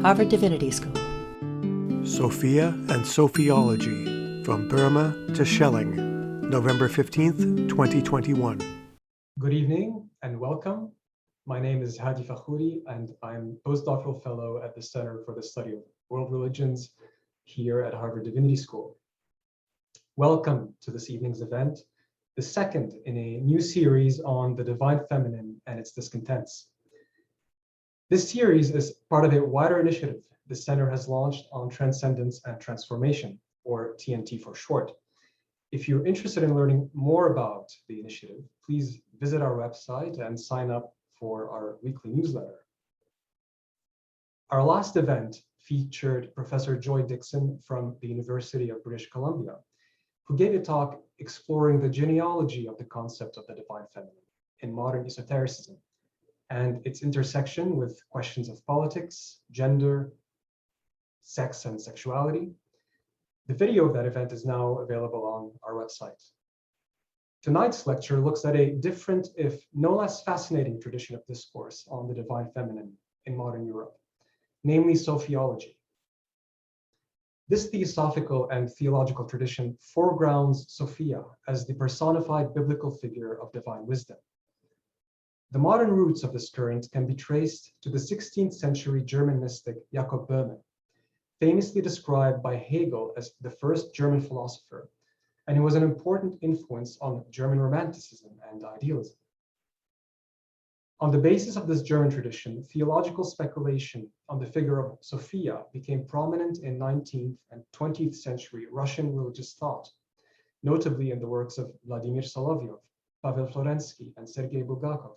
Harvard Divinity School. Sophia and Sophiology, From Boehme to Schelling, November 15th, 2021. Good evening and welcome. My name is Hadi Fakhouri and I'm postdoctoral fellow at the Center for the Study of World Religions here at Harvard Divinity School. Welcome to this evening's event, the second in a new series on the divine feminine and its discontents. This series is part of a wider initiative the Center has launched on Transcendence and Transformation, or TNT for short. If you're interested in learning more about the initiative, please visit our website and sign up for our weekly newsletter. Our last event featured Professor Joy Dixon from the University of British Columbia, who gave a talk exploring the genealogy of the concept of the divine feminine in modern esotericism and its intersection with questions of politics, gender, sex, and sexuality. The video of that event is now available on our website. Tonight's lecture looks at a different, if no less fascinating, tradition of discourse on the divine feminine in modern Europe, namely Sophiology. This theosophical and theological tradition foregrounds Sophia as the personified biblical figure of divine wisdom. The modern roots of this current can be traced to the 16th century German mystic Jakob Boehme, famously described by Hegel as the first German philosopher, and who was an important influence on German Romanticism and idealism. On the basis of this German tradition, theological speculation on the figure of Sophia became prominent in 19th and 20th century Russian religious thought, notably in the works of Vladimir Solovyov, Pavel Florensky, and Sergei Bulgakov,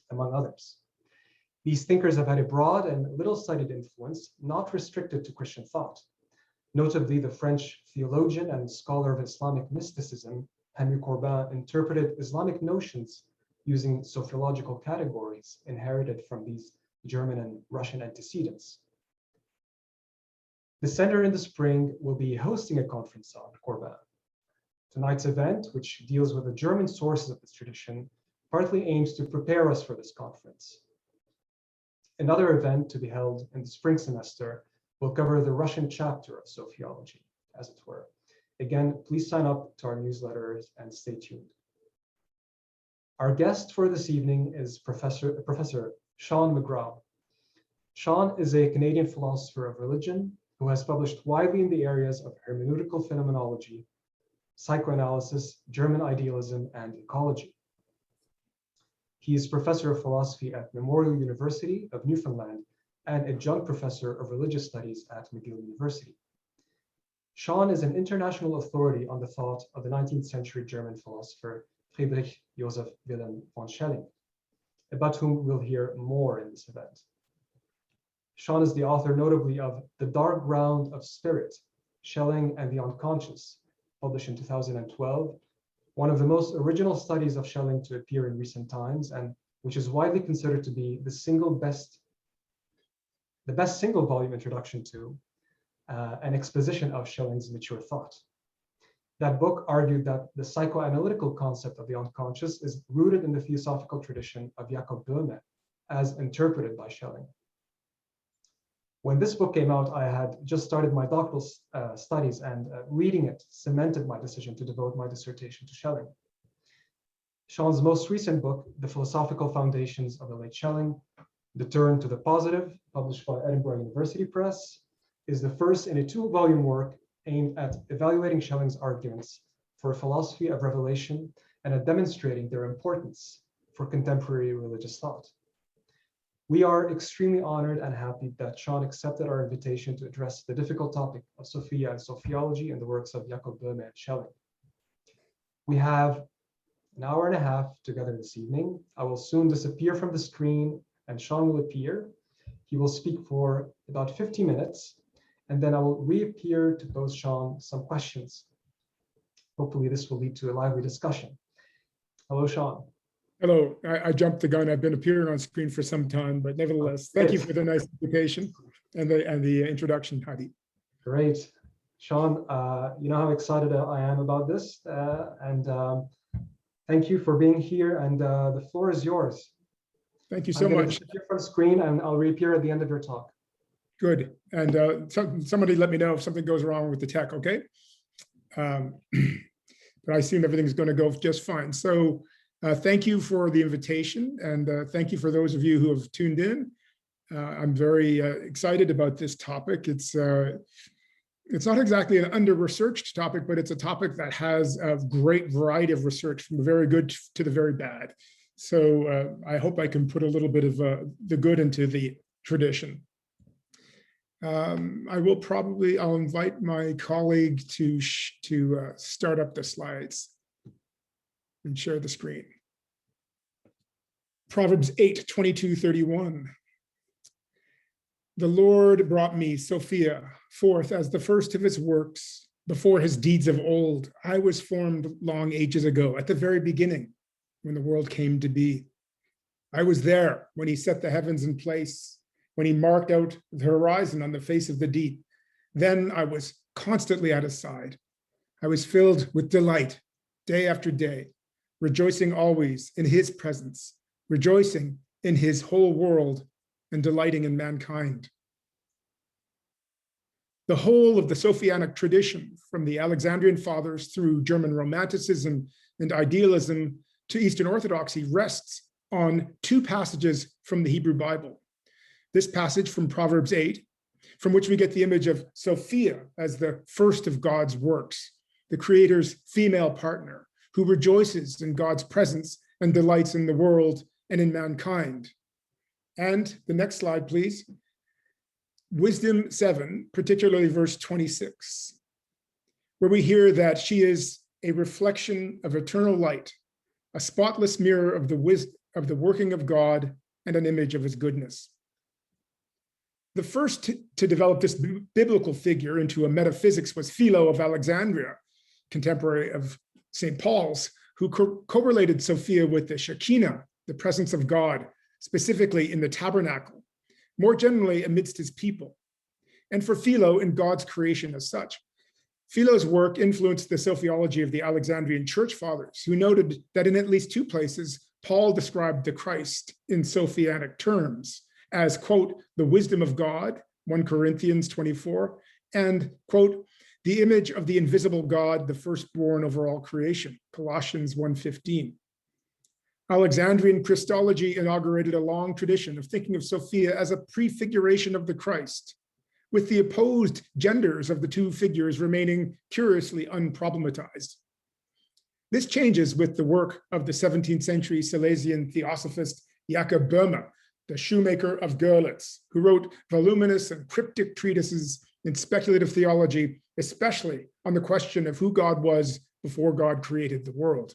among others. These thinkers have had a broad and little-studied influence, not restricted to Christian thought. Notably, the French theologian and scholar of Islamic mysticism, Henry Corbin, interpreted Islamic notions using sophiological categories inherited from these German and Russian antecedents. The Center in the spring will be hosting a conference on Corbin. Tonight's event, which deals with the German sources of this tradition, partly aims to prepare us for this conference. Another event to be held in the spring semester will cover the Russian chapter of Sophiology, as it were. Again, please sign up to our newsletters and stay tuned. Our guest for this evening is Professor Sean McGrath. Sean is a Canadian philosopher of religion who has published widely in the areas of hermeneutical phenomenology, psychoanalysis, German idealism, and ecology. He is professor of philosophy at Memorial University of Newfoundland and adjunct professor of religious studies at McGill University. Sean is an international authority on the thought of the 19th century German philosopher Friedrich Joseph Wilhelm von Schelling, about whom we'll hear more in this event. Sean is the author notably of The Dark Ground of Spirit, Schelling and the Unconscious, published in 2012, one of the most original studies of Schelling to appear in recent times, and which is widely considered to be the best single volume introduction to an exposition of Schelling's mature thought. That book argued that the psychoanalytical concept of the unconscious is rooted in the theosophical tradition of Jakob Boehme, as interpreted by Schelling. When this book came out, I had just started my doctoral studies, and reading it cemented my decision to devote my dissertation to Schelling. Sean's most recent book, The Philosophical Foundations of the Late Schelling, The Turn to the Positive, published by Edinburgh University Press, is the first in a two-volume work aimed at evaluating Schelling's arguments for a philosophy of revelation and at demonstrating their importance for contemporary religious thought. We are extremely honored and happy that Sean accepted our invitation to address the difficult topic of Sophia and Sophiology in the works of Jakob Boehme and Schelling. We have an hour and a half together this evening. I will soon disappear from the screen and Sean will appear. He will speak for about 50 minutes, and then I will reappear to pose Sean some questions. Hopefully this will lead to a lively discussion. Hello, Sean. Hello, I jumped the gun. I've been appearing on screen for some time, but nevertheless, thank you for the nice invitation and the introduction, Hadi. Great. Sean, you know how excited I am about this, and thank you for being here, and the floor is yours. Thank you so much. Disappear from the screen, and I'll reappear at the end of your talk. Good. And somebody let me know if something goes wrong with the tech, okay? But I assume everything's going to go just fine. So thank you for the invitation, and thank you for those of you who have tuned in. I'm very excited about this topic. It's not exactly an under-researched topic, but it's a topic that has a great variety of research, from the very good to the very bad. So I hope I can put a little bit of the good into the tradition. I'll invite my colleague to start up the slides and share the screen. Proverbs 8, 22, 31. The Lord brought me, Sophia, forth as the first of his works, before his deeds of old. I was formed long ages ago, at the very beginning, when the world came to be. I was there when he set the heavens in place, when he marked out the horizon on the face of the deep. Then I was constantly at his side. I was filled with delight day after day, rejoicing always in his presence, rejoicing in his whole world, and delighting in mankind. The whole of the Sophianic tradition, from the Alexandrian fathers through German Romanticism and idealism to Eastern Orthodoxy, rests on two passages from the Hebrew Bible. This passage from Proverbs 8, from which we get the image of Sophia as the first of God's works, the Creator's female partner, who rejoices in God's presence and delights in the world and in mankind. And the next slide, please. Wisdom 7, particularly verse 26, where we hear that she is a reflection of eternal light, a spotless mirror of the working of God, and an image of his goodness. The first to develop this biblical figure into a metaphysics was Philo of Alexandria, contemporary of St. Paul's, who correlated Sophia with the Shekinah, the presence of God, specifically in the tabernacle, more generally amidst his people, and for Philo in God's creation as such. Philo's work influenced the Sophiology of the Alexandrian church fathers, who noted that in at least two places, Paul described the Christ in Sophianic terms as, quote, the wisdom of God, 1 Corinthians 24, and, quote, the image of the invisible God, the firstborn over all creation, Colossians 1:15. Alexandrian Christology inaugurated a long tradition of thinking of Sophia as a prefiguration of the Christ, with the opposed genders of the two figures remaining curiously unproblematized. This changes with the work of the 17th century Silesian theosophist Jakob Boehme, the shoemaker of Görlitz, who wrote voluminous and cryptic treatises in speculative theology, especially on the question of who God was before God created the world.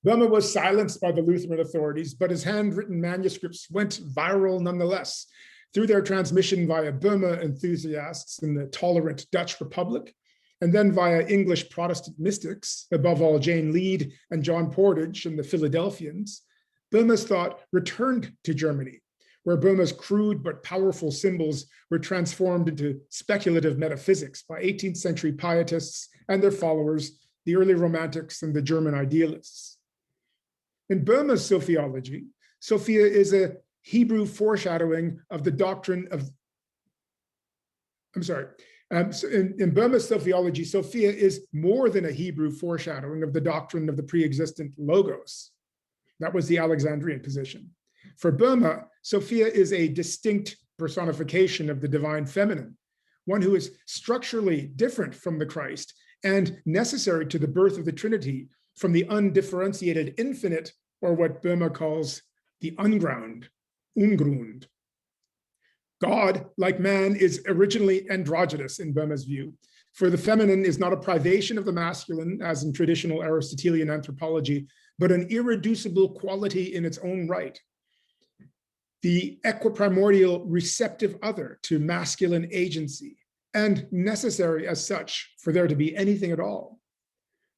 Boehme was silenced by the Lutheran authorities, but his handwritten manuscripts went viral nonetheless through their transmission via Boehme enthusiasts in the tolerant Dutch Republic, and then via English Protestant mystics, above all Jane Lead and John Portage and the Philadelphians. Boehme's thought returned to Germany, where Boehme's crude but powerful symbols were transformed into speculative metaphysics by 18th century pietists and their followers, the early Romantics and the German idealists. In Boehme's Sophiology, Sophia is a Hebrew foreshadowing of the doctrine of, in Boehme's Sophiology, Sophia is more than a Hebrew foreshadowing of the doctrine of the pre-existent Logos. That was the Alexandrian position. For Boehme, Sophia is a distinct personification of the divine feminine, one who is structurally different from the Christ and necessary to the birth of the Trinity from the undifferentiated infinite, or what Boehme calls the unground, Ungrund. God, like man, is originally androgynous in Boehme's view, for the feminine is not a privation of the masculine, as in traditional Aristotelian anthropology, but an irreducible quality in its own right. The equiprimordial receptive other to masculine agency, and necessary as such for there to be anything at all.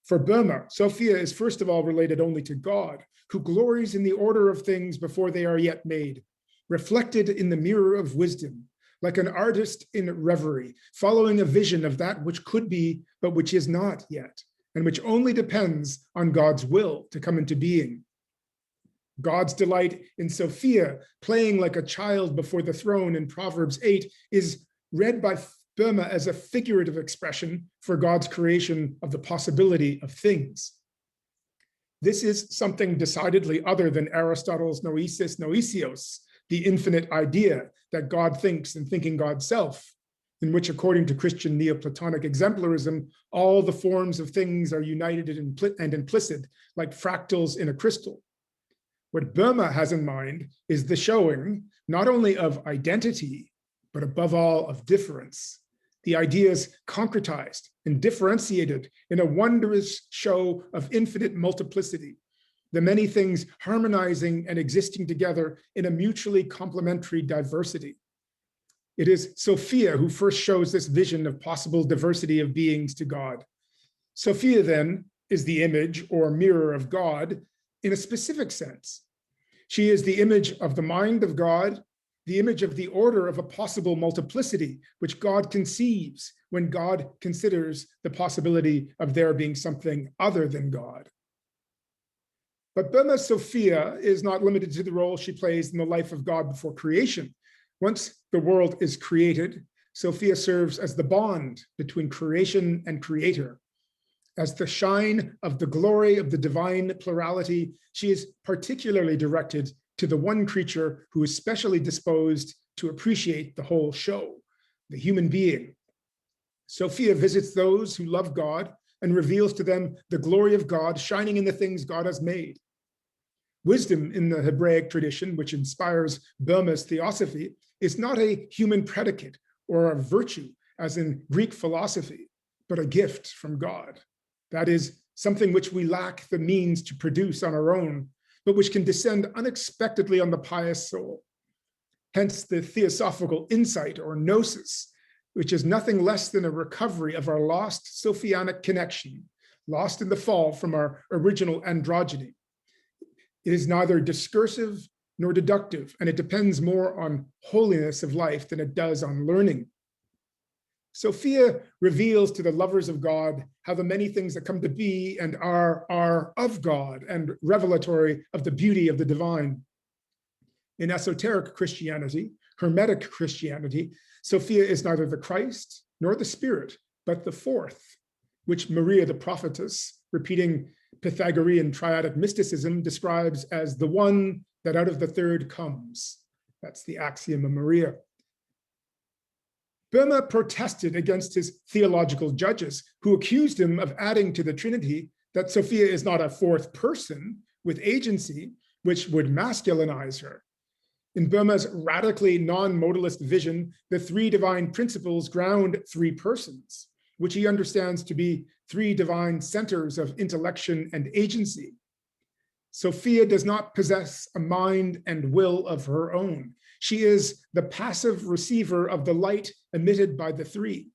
For Boehme, Sophia is first of all related only to God, who glories in the order of things before they are yet made, reflected in the mirror of wisdom, like an artist in reverie, following a vision of that which could be, but which is not yet, and which only depends on God's will to come into being. God's delight in Sophia, playing like a child before the throne in Proverbs 8, is read by Boehme as a figurative expression for God's creation of the possibility of things. This is something decidedly other than Aristotle's noesis noesios, the infinite idea that God thinks and thinking God's self, in which, according to Christian Neoplatonic exemplarism, all the forms of things are united and implicit, like fractals in a crystal. What Boehme has in mind is the showing not only of identity, but above all of difference. The ideas concretized and differentiated in a wondrous show of infinite multiplicity, the many things harmonizing and existing together in a mutually complementary diversity. It is Sophia who first shows this vision of possible diversity of beings to God. Sophia, then, is the image or mirror of God in a specific sense. She is the image of the mind of God, the image of the order of a possible multiplicity, which God conceives when God considers the possibility of there being something other than God. But Boehme's Sophia is not limited to the role she plays in the life of God before creation. Once the world is created, Sophia serves as the bond between creation and creator. As the shine of the glory of the divine plurality, she is particularly directed to the one creature who is specially disposed to appreciate the whole show, the human being. Sophia visits those who love God and reveals to them the glory of God shining in the things God has made. Wisdom in the Hebraic tradition, which inspires Boehme's theosophy, is not a human predicate or a virtue, as in Greek philosophy, but a gift from God. That is, something which we lack the means to produce on our own, but which can descend unexpectedly on the pious soul. Hence the theosophical insight or gnosis, which is nothing less than a recovery of our lost Sophianic connection, lost in the fall from our original androgyny. It is neither discursive nor deductive, and it depends more on holiness of life than it does on learning. Sophia reveals to the lovers of God how the many things that come to be and are of God and revelatory of the beauty of the divine. In esoteric Christianity, Hermetic Christianity, Sophia is neither the Christ nor the Spirit, but the fourth, which Maria the prophetess, repeating Pythagorean triadic mysticism, describes as the one that out of the third comes. That's the axiom of Maria. Boehme protested against his theological judges who accused him of adding to the Trinity that Sophia is not a fourth person with agency, which would masculinize her. In Boehme's radically non-modalist vision, the three divine principles ground three persons, which he understands to be three divine centers of intellection and agency. Sophia does not possess a mind and will of her own. She is the passive receiver of the light emitted by the three.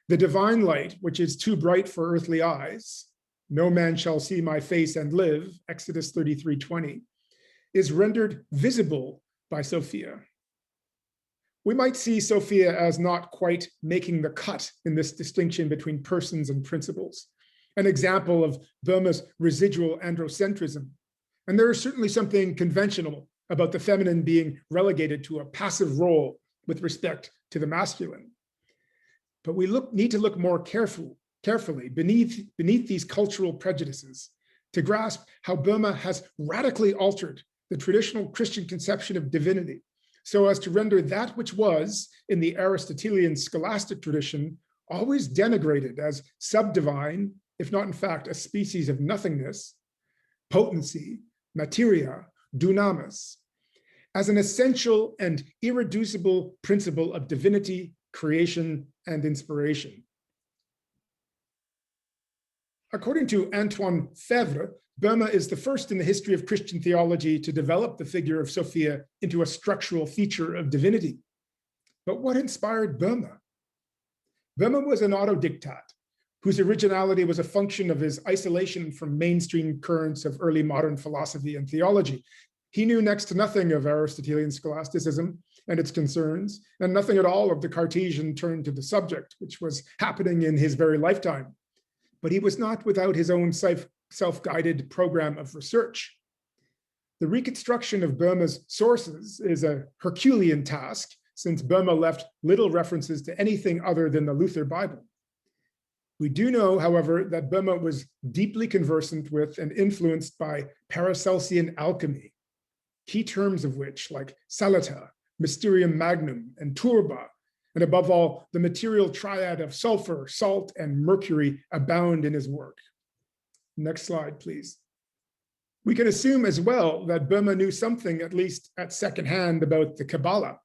The divine light, which is too bright for earthly eyes, no man shall see my face and live, Exodus 33:20, is rendered visible by Sophia. We might see Sophia as not quite making the cut in this distinction between persons and principles, an example of Boehme's residual androcentrism. And there is certainly something conventional about the feminine being relegated to a passive role with respect to the masculine. But we need to look more carefully beneath these cultural prejudices to grasp how Boehme has radically altered the traditional Christian conception of divinity so as to render that which was, in the Aristotelian scholastic tradition, always denigrated as subdivine, if not in fact a species of nothingness, potency, materia, dunamis, as an essential and irreducible principle of divinity, creation, and inspiration. According to Antoine Fevre, Boehme is the first in the history of Christian theology to develop the figure of Sophia into a structural feature of divinity. But what inspired Boehme? Boehme was an autodictat, whose originality was a function of his isolation from mainstream currents of early modern philosophy and theology. He knew next to nothing of Aristotelian scholasticism and its concerns, and nothing at all of the Cartesian turn to the subject, which was happening in his very lifetime. But he was not without his own self-guided program of research. The reconstruction of Boehme's sources is a Herculean task, since Boehme left little references to anything other than the Luther Bible. We do know, however, that Boehme was deeply conversant with and influenced by Paracelsian alchemy, key terms of which, like salata, mysterium magnum, and turba, and above all, the material triad of sulfur, salt, and mercury abound in his work. Next slide, please. We can assume as well that Boehme knew something, at least at second hand, about the Kabbalah,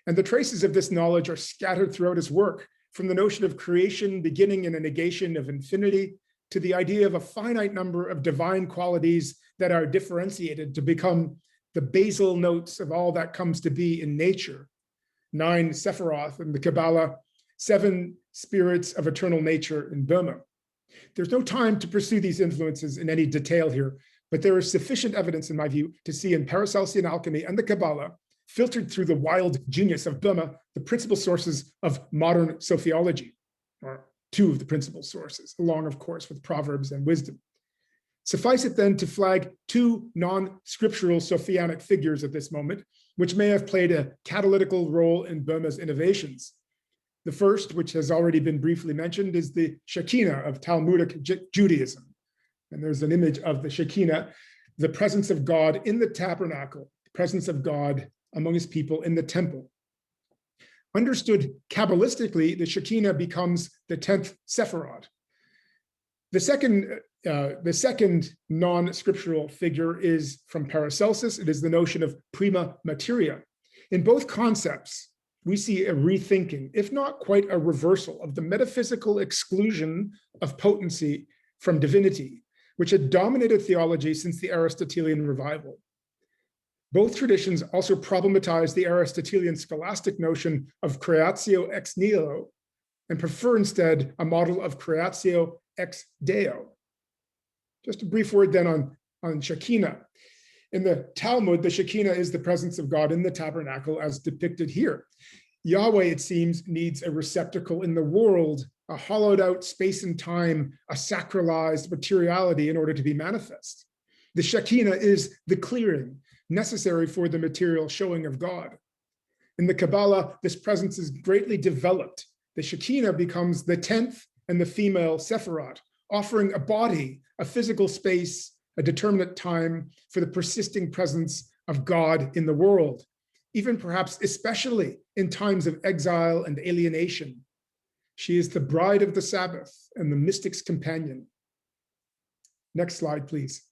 and the traces of this knowledge are scattered throughout his work, from the notion of creation beginning in a negation of infinity to the idea of a finite number of divine qualities that are differentiated to become the basal notes of all that comes to be in nature. 9 Sephiroth in the Kabbalah, 7 spirits of eternal nature in Boehme. There's no time to pursue these influences in any detail here, but there is sufficient evidence, in my view, to see in Paracelsian alchemy and the Kabbalah, filtered through the wild genius of Boehme, the principal sources of modern Sophiology, or 2 of the principal sources, along, of course, with Proverbs and wisdom. Suffice it then to flag 2 non-scriptural Sophianic figures at this moment, which may have played a catalytical role in Boehme's innovations. The first, which has already been briefly mentioned, is the Shekinah of Talmudic Judaism. And there's an image of the Shekinah, the presence of God in the tabernacle, the presence of God among his people in the temple. Understood Kabbalistically, the Shekinah becomes the 10th Sephiroth. The second non-scriptural figure is from Paracelsus. It is the notion of prima materia. In both concepts, we see a rethinking, if not quite a reversal, of the metaphysical exclusion of potency from divinity, which had dominated theology since the Aristotelian revival. Both traditions also problematize the Aristotelian scholastic notion of creatio ex nihilo and prefer instead a model of creatio ex deo. Just a brief word then on Shekinah. In the Talmud, the Shekinah is the presence of God in the tabernacle as depicted here. Yahweh, it seems, needs a receptacle in the world, a hollowed out space and time, a sacralized materiality in order to be manifest. The Shekinah is the clearing necessary for the material showing of God. In the Kabbalah, this presence is greatly developed. The Shekinah becomes the 10th and the female Sephiroth, offering a body, a physical space, a determinate time for the persisting presence of God in the world, even perhaps especially in times of exile and alienation. She is the bride of the Sabbath and the mystic's companion. Next slide, please.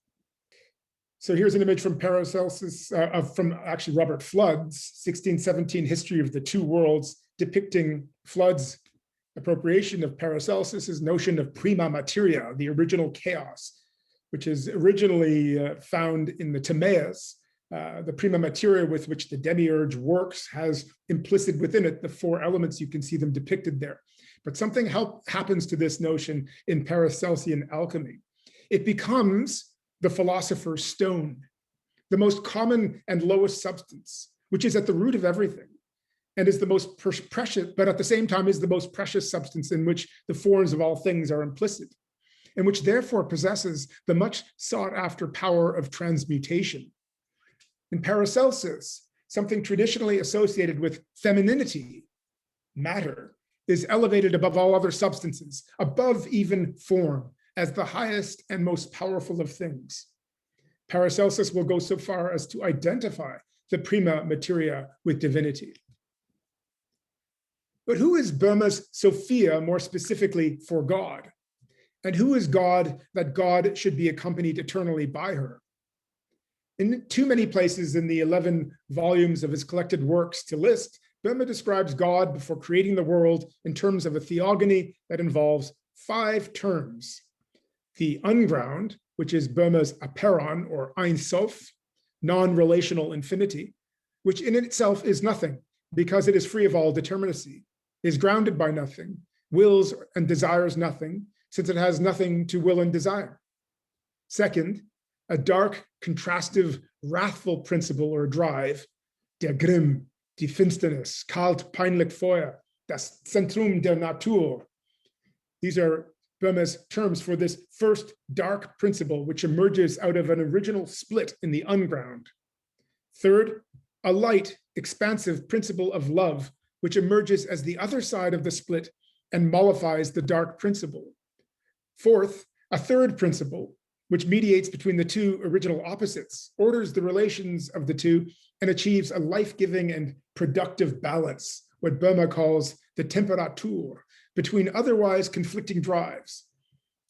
So here's an image from Paracelsus, from actually Robert Flood's 1617 History of the Two Worlds, depicting Flood's appropriation of Paracelsus's notion of prima materia, the original chaos, which is originally found in the Timaeus. The prima materia with which the demiurge works has implicit within it the 4 elements. You can see them depicted there. But something happens to this notion in Paracelsian alchemy. It becomes the philosopher's stone, the most common and lowest substance, which is at the root of everything, and is the most precious, but at the same time is the most precious substance in which the forms of all things are implicit, and which therefore possesses the much sought after power of transmutation. In Paracelsus, something traditionally associated with femininity, matter, is elevated above all other substances, above even form, as the highest and most powerful of things. Paracelsus will go so far as to identify the prima materia with divinity. But who is Boehme's Sophia more specifically for God? And who is God that God should be accompanied eternally by her? In too many places in the 11 volumes of his collected works to list, Boehme describes God before creating the world in terms of a theogony that involves 5 terms. The unground, which is Boehme's aperon or Ein Sof, non-relational infinity, which in itself is nothing because it is free of all determinacy, is grounded by nothing, wills and desires nothing, since it has nothing to will and desire. Second, a dark, contrastive, wrathful principle or drive, der Grimm, die Finsternis, kalt, peinlich Feuer, das Zentrum der Natur. These are Boehme's terms for this first dark principle, which emerges out of an original split in the unground. Third, a light, expansive principle of love, which emerges as the other side of the split and mollifies the dark principle. Fourth, a third principle, which mediates between the two original opposites, orders the relations of the two, and achieves a life-giving and productive balance, what Boehme calls the temperatur, between otherwise conflicting drives.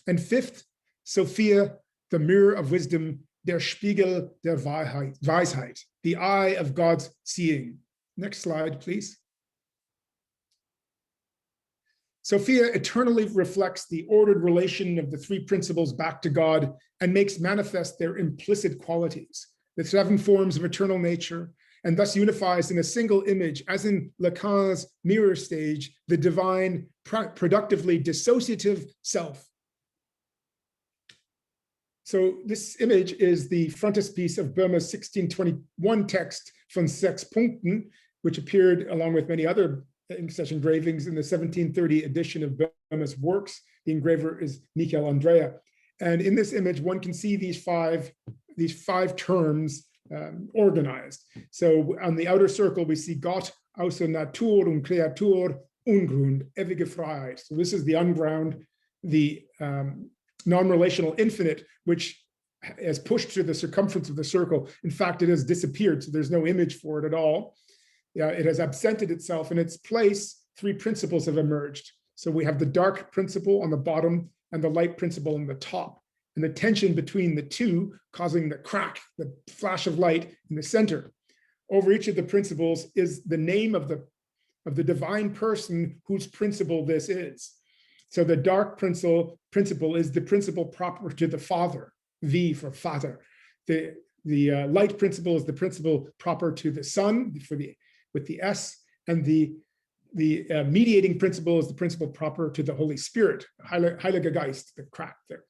And fifth, Sophia, the mirror of wisdom, der Spiegel der Weisheit, the eye of God's seeing. Next slide, please. Sophia eternally reflects the ordered relation of the three principles back to God and makes manifest their implicit qualities, the seven forms of eternal nature, and thus unifies in a single image, as in Lacan's mirror stage, the divine, productively dissociative self. So this image is the frontispiece of Boehme's 1621 text von 6 Punkten, which appeared along with many other Ink-session engravings in the 1730 edition of Boehme's works. The engraver is Michael Andrea. And in this image, one can see these five terms organized. So on the outer circle, we see Gott, außer Natur und Kreatur, Ungrund, ewige Freiheit. So this is the unground, the non-relational infinite, which has pushed through the circumference of the circle. In fact, it has disappeared, so there's no image for it at all. It has absented itself. In its place, three principles have emerged. So we have the dark principle on the bottom and the light principle on the top. And the tension between the two causing the crack, the flash of light in the center. Over each of the principles is the name of the divine person whose principle this is. So the dark principle is the principle proper to the Father, V for Vater. The light principle is the principle proper to the Son, with the S, and the mediating principle is the principle proper to the Holy Spirit, Heiliger Geist, the crack there.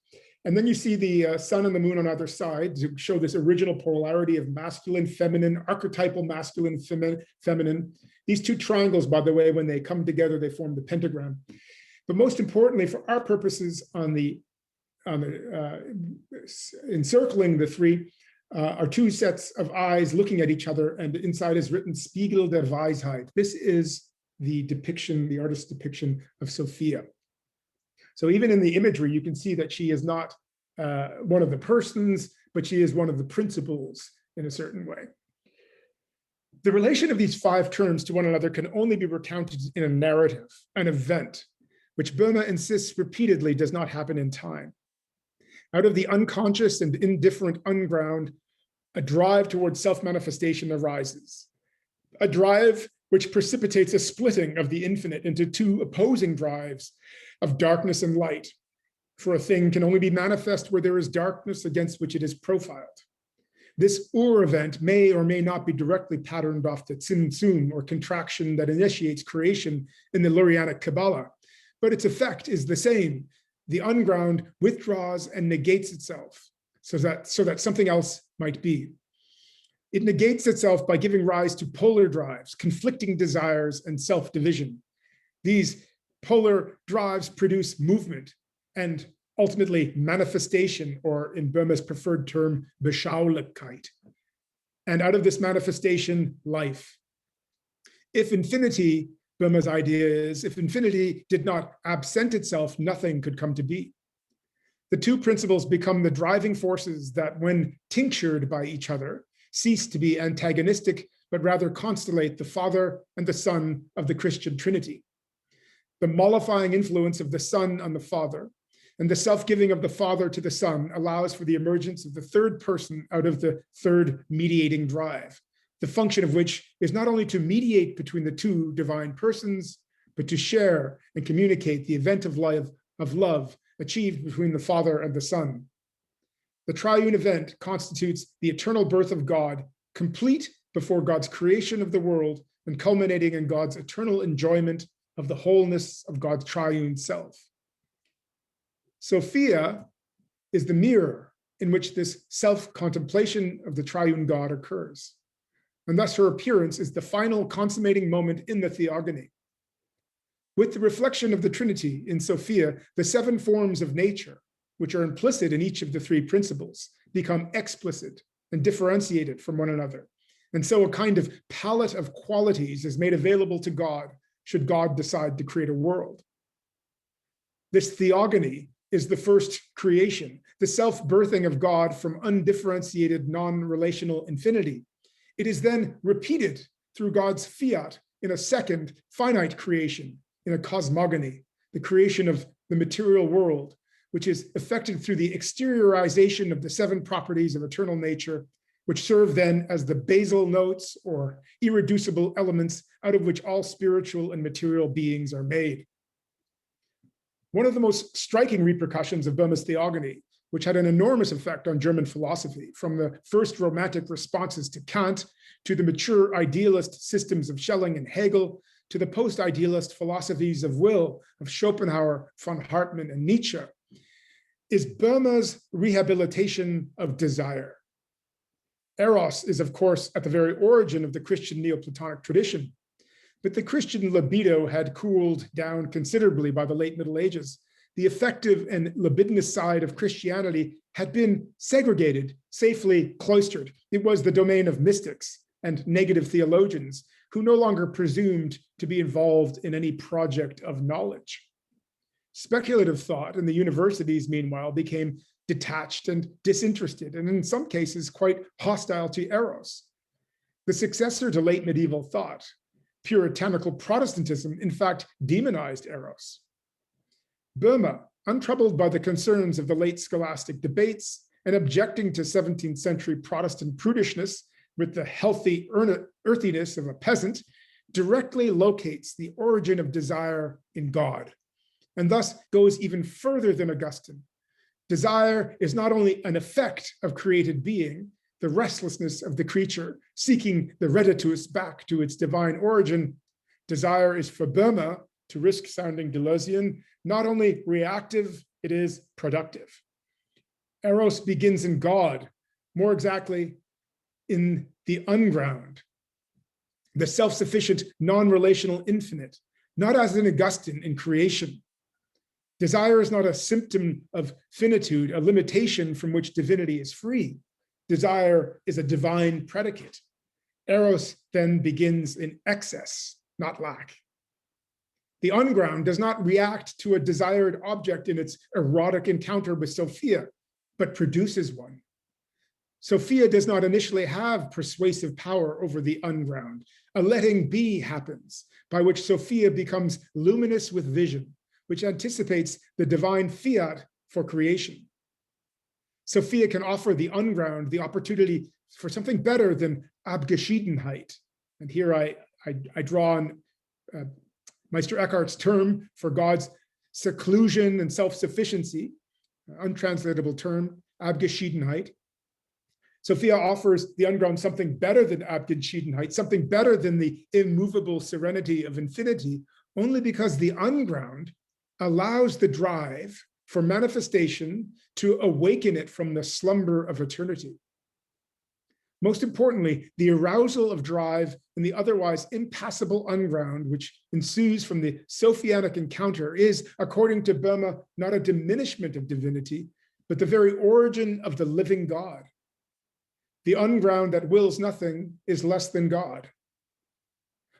And then you see the sun and the moon on either side to show this original polarity of masculine, feminine, archetypal masculine, feminine. These two triangles, by the way, when they come together, they form the pentagram. But most importantly, for our purposes encircling the three, are two sets of eyes looking at each other, and inside is written Spiegel der Weisheit. This is the depiction, the artist's depiction of Sophia. So even in the imagery, you can see that she is not one of the persons, but she is one of the principles in a certain way. The relation of these five terms to one another can only be recounted in a narrative, an event, which Boehme insists repeatedly does not happen in time. Out of the unconscious and indifferent unground, a drive towards self-manifestation arises, a drive which precipitates a splitting of the infinite into two opposing drives of darkness and light. For a thing can only be manifest where there is darkness against which it is profiled. This event may or may not be directly patterned off the Tzimtzum, or contraction that initiates creation in the Lurianic Kabbalah, but its effect is the same. The unground withdraws and negates itself so that something else might be. It negates itself by giving rise to polar drives, conflicting desires, and self-division. These polar drives produce movement and ultimately manifestation, or in Boehme's preferred term, Beschaulichkeit. And out of this manifestation, life. If infinity, Boehme's idea is, if infinity did not absent itself, nothing could come to be. The two principles become the driving forces that, when tinctured by each other, cease to be antagonistic, but rather constellate the Father and the Son of the Christian Trinity. The mollifying influence of the Son on the Father and the self-giving of the Father to the Son allows for the emergence of the third person out of the third mediating drive, the function of which is not only to mediate between the two divine persons, but to share and communicate the event of love achieved between the Father and the Son. The triune event constitutes the eternal birth of God, complete before God's creation of the world and culminating in God's eternal enjoyment of the wholeness of God's triune self. Sophia is the mirror in which this self-contemplation of the triune God occurs. And thus her appearance is the final consummating moment in the theogony. With the reflection of the Trinity in Sophia, the 7 forms of nature, which are implicit in each of the 3 principles, become explicit and differentiated from one another. And so a kind of palette of qualities is made available to God should God decide to create a world. This theogony is the first creation, the self-birthing of God from undifferentiated, non-relational infinity. It is then repeated through God's fiat in a second finite creation, in a cosmogony, the creation of the material world, which is effected through the exteriorization of the 7 properties of eternal nature, which serve then as the basal notes or irreducible elements out of which all spiritual and material beings are made. One of the most striking repercussions of Boehme's theogony, which had an enormous effect on German philosophy, from the first romantic responses to Kant, to the mature idealist systems of Schelling and Hegel, to the post-idealist philosophies of will of Schopenhauer, von Hartmann, and Nietzsche, is Boehme's rehabilitation of desire. Eros is, of course, at the very origin of the Christian Neoplatonic tradition, but the Christian libido had cooled down considerably by the late Middle Ages. The affective and libidinous side of Christianity had been segregated, safely cloistered. It was the domain of mystics and negative theologians who no longer presumed to be involved in any project of knowledge. Speculative thought in the universities, meanwhile, became detached and disinterested, and in some cases quite hostile to Eros. The successor to late medieval thought, puritanical Protestantism, in fact, demonized Eros. Boehme, untroubled by the concerns of the late scholastic debates and objecting to 17th century Protestant prudishness with the healthy earthiness of a peasant, directly locates the origin of desire in God, and thus goes even further than Augustine. Desire is not only an effect of created being, the restlessness of the creature seeking the reditus back to its divine origin. Desire is for Boehme, to risk sounding Deleuzian, not only reactive, it is productive. Eros begins in God, more exactly in the unground, the self-sufficient, non-relational infinite, not as in Augustine in creation. Desire is not a symptom of finitude, a limitation from which divinity is free. Desire is a divine predicate. Eros then begins in excess, not lack. The unground does not react to a desired object in its erotic encounter with Sophia, but produces one. Sophia does not initially have persuasive power over the unground. A letting be happens, by which Sophia becomes luminous with vision, which anticipates the divine fiat for creation. Sophia can offer the unground the opportunity for something better than Abgeschiedenheit. And here I draw on Meister Eckhart's term for God's seclusion and self-sufficiency, untranslatable term, Abgeschiedenheit. Sophia offers the unground something better than Abgeschiedenheit, something better than the immovable serenity of infinity, only because the unground allows the drive for manifestation to awaken it from the slumber of eternity. Most importantly, the arousal of drive in the otherwise impassible unground, which ensues from the Sophianic encounter, is, according to Boehme, not a diminishment of divinity, but the very origin of the living God. The unground that wills nothing is less than God.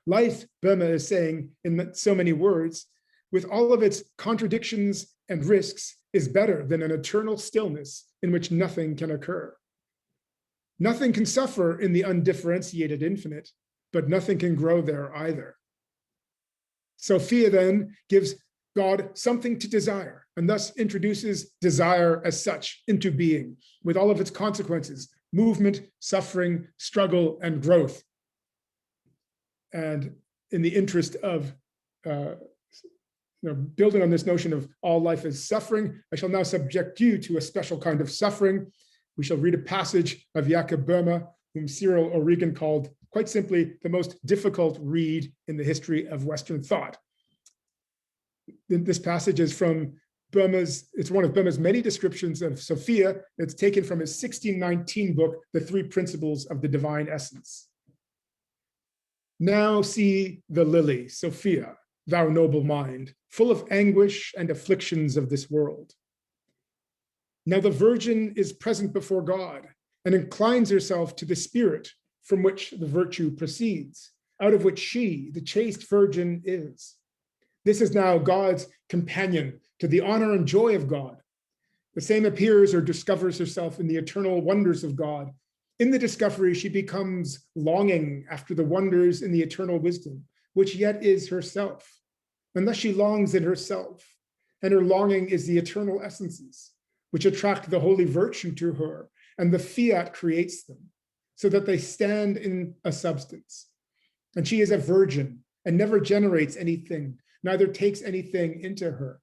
Life, Boehme is saying in so many words, with all of its contradictions and risks, is better than an eternal stillness in which nothing can occur. Nothing can suffer in the undifferentiated infinite, but nothing can grow there either. Sophia then gives God something to desire, and thus introduces desire as such into being, with all of its consequences: movement, suffering, struggle, and growth. And in the interest of building on this notion of all life is suffering, I shall now subject you to a special kind of suffering. We shall read a passage of Jacob Boehme, whom Cyril O'Regan called, quite simply, the most difficult read in the history of Western thought. This passage is from Boehme's, it's one of Boehme's many descriptions of Sophia. It's taken from his 1619 book, The Three Principles of the Divine Essence. Now see the lily, Sophia, thou noble mind, full of anguish and afflictions of this world. Now the virgin is present before God and inclines herself to the spirit from which the virtue proceeds, out of which she, the chaste virgin, is. This is now God's companion to the honor and joy of God. The same appears or discovers herself in the eternal wonders of God. In the discovery, she becomes longing after the wonders in the eternal wisdom, which yet is herself. And thus she longs in herself, and her longing is the eternal essences, which attract the holy virtue to her, and the fiat creates them, so that they stand in a substance. And she is a virgin, and never generates anything, neither takes anything into her.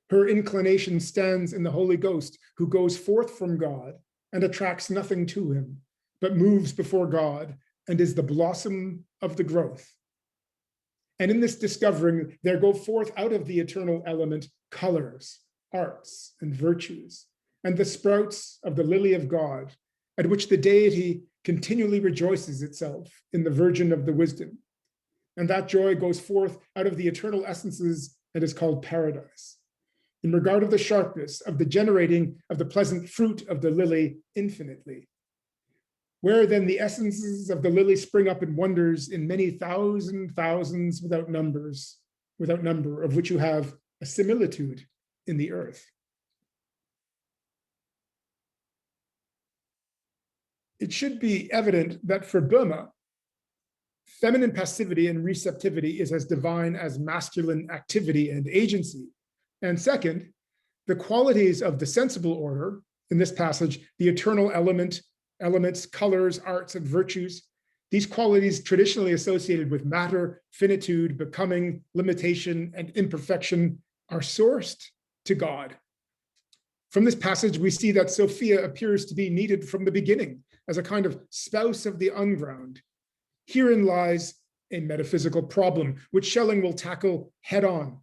Her inclination stands in the Holy Ghost, who goes forth from God and attracts nothing to him, but moves before God and is the blossom of the growth. And in this discovering, there go forth out of the eternal element colors, arts, and virtues, and the sprouts of the lily of God, at which the deity continually rejoices itself in the virgin of the wisdom. And that joy goes forth out of the eternal essences and is called paradise, in regard of the sharpness of the generating of the pleasant fruit of the lily infinitely. Where then the essences of the lily spring up in wonders in many thousands without number, of which you have a similitude in the earth. It should be evident that for Boehme, feminine passivity and receptivity is as divine as masculine activity and agency. And second, the qualities of the sensible order, in this passage, the eternal elements, colors, arts, and virtues, these qualities traditionally associated with matter, finitude, becoming, limitation, and imperfection are sourced to God. From this passage, we see that Sophia appears to be needed from the beginning as a kind of spouse of the unground. Herein lies a metaphysical problem, which Schelling will tackle head on.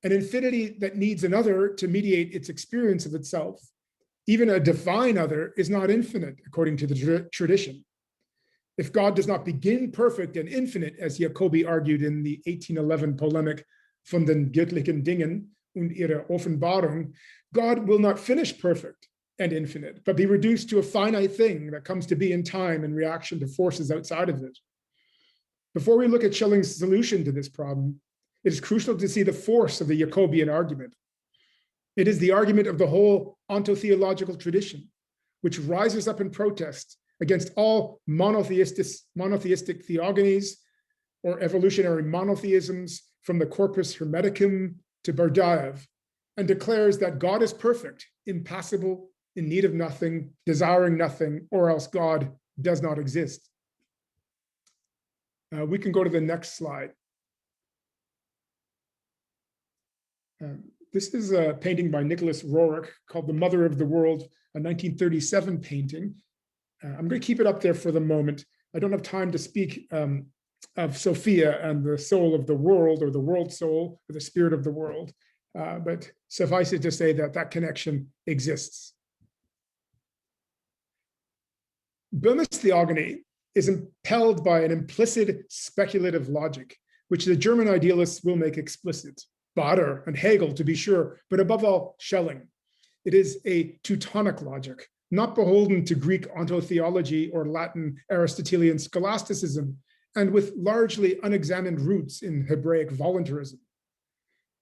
An infinity that needs another to mediate its experience of itself. Even a divine other is not infinite, according to the tradition. If God does not begin perfect and infinite, as Jacobi argued in the 1811 polemic von den göttlichen Dingen und ihre Offenbarung, God will not finish perfect and infinite, but be reduced to a finite thing that comes to be in time in reaction to forces outside of it. Before we look at Schelling's solution to this problem, it is crucial to see the force of the Jacobian argument. It is the argument of the whole ontotheological tradition, which rises up in protest against all monotheistic theogonies or evolutionary monotheisms from the Corpus Hermeticum to Berdyaev, and declares that God is perfect, impassible, in need of nothing, desiring nothing, or else God does not exist. We can go to the next slide. This is a painting by Nicholas Roerich called The Mother of the World, a 1937 painting. I'm going to keep it up there for the moment. I don't have time to speak of Sophia and the soul of the world, or the world soul, or the spirit of the world, but suffice it to say that that connection exists. Boehme's theogony is impelled by an implicit speculative logic, which the German idealists will make explicit. Bader and Hegel, to be sure, but above all, Schelling. It is a Teutonic logic, not beholden to Greek ontotheology or Latin Aristotelian scholasticism, and with largely unexamined roots in Hebraic voluntarism.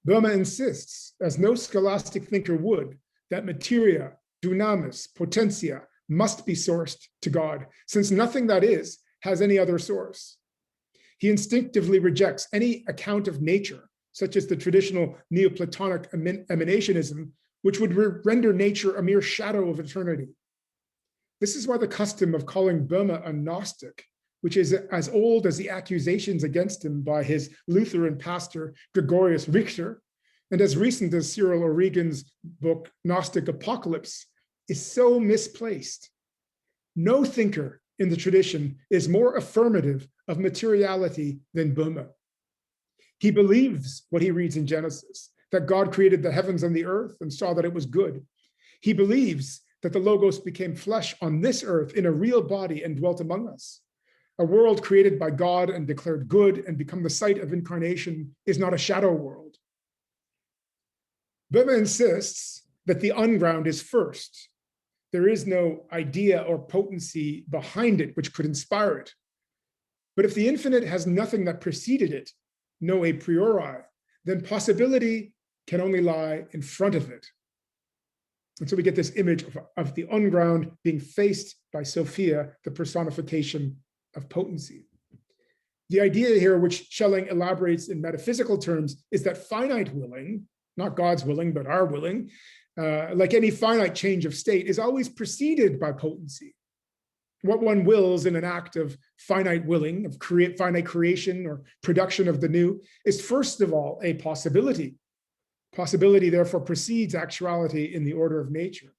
Boehme insists, as no scholastic thinker would, that materia, dunamis, potentia must be sourced to God, since nothing that is has any other source. He instinctively rejects any account of nature, such as the traditional Neoplatonic emanationism, which would render nature a mere shadow of eternity. This is why the custom of calling Boehme a Gnostic, which is as old as the accusations against him by his Lutheran pastor, Gregorius Richter, and as recent as Cyril O'Regan's book, Gnostic Apocalypse, is so misplaced. No thinker in the tradition is more affirmative of materiality than Boehme. He believes what he reads in Genesis, that God created the heavens and the earth and saw that it was good. He believes that the Logos became flesh on this earth in a real body and dwelt among us. A world created by God and declared good and become the site of incarnation is not a shadow world. Boehme insists that the unground is first. There is no idea or potency behind it which could inspire it. But if the infinite has nothing that preceded it, no a priori, then possibility can only lie in front of it. And so we get this image of the unground being faced by Sophia, the personification of potency. The idea here, which Schelling elaborates in metaphysical terms, is that finite willing, not God's willing, but our willing, like any finite change of state, is always preceded by potency. What one wills in an act of finite willing, of finite creation or production of the new, is first of all a possibility. Possibility, therefore, precedes actuality in the order of nature.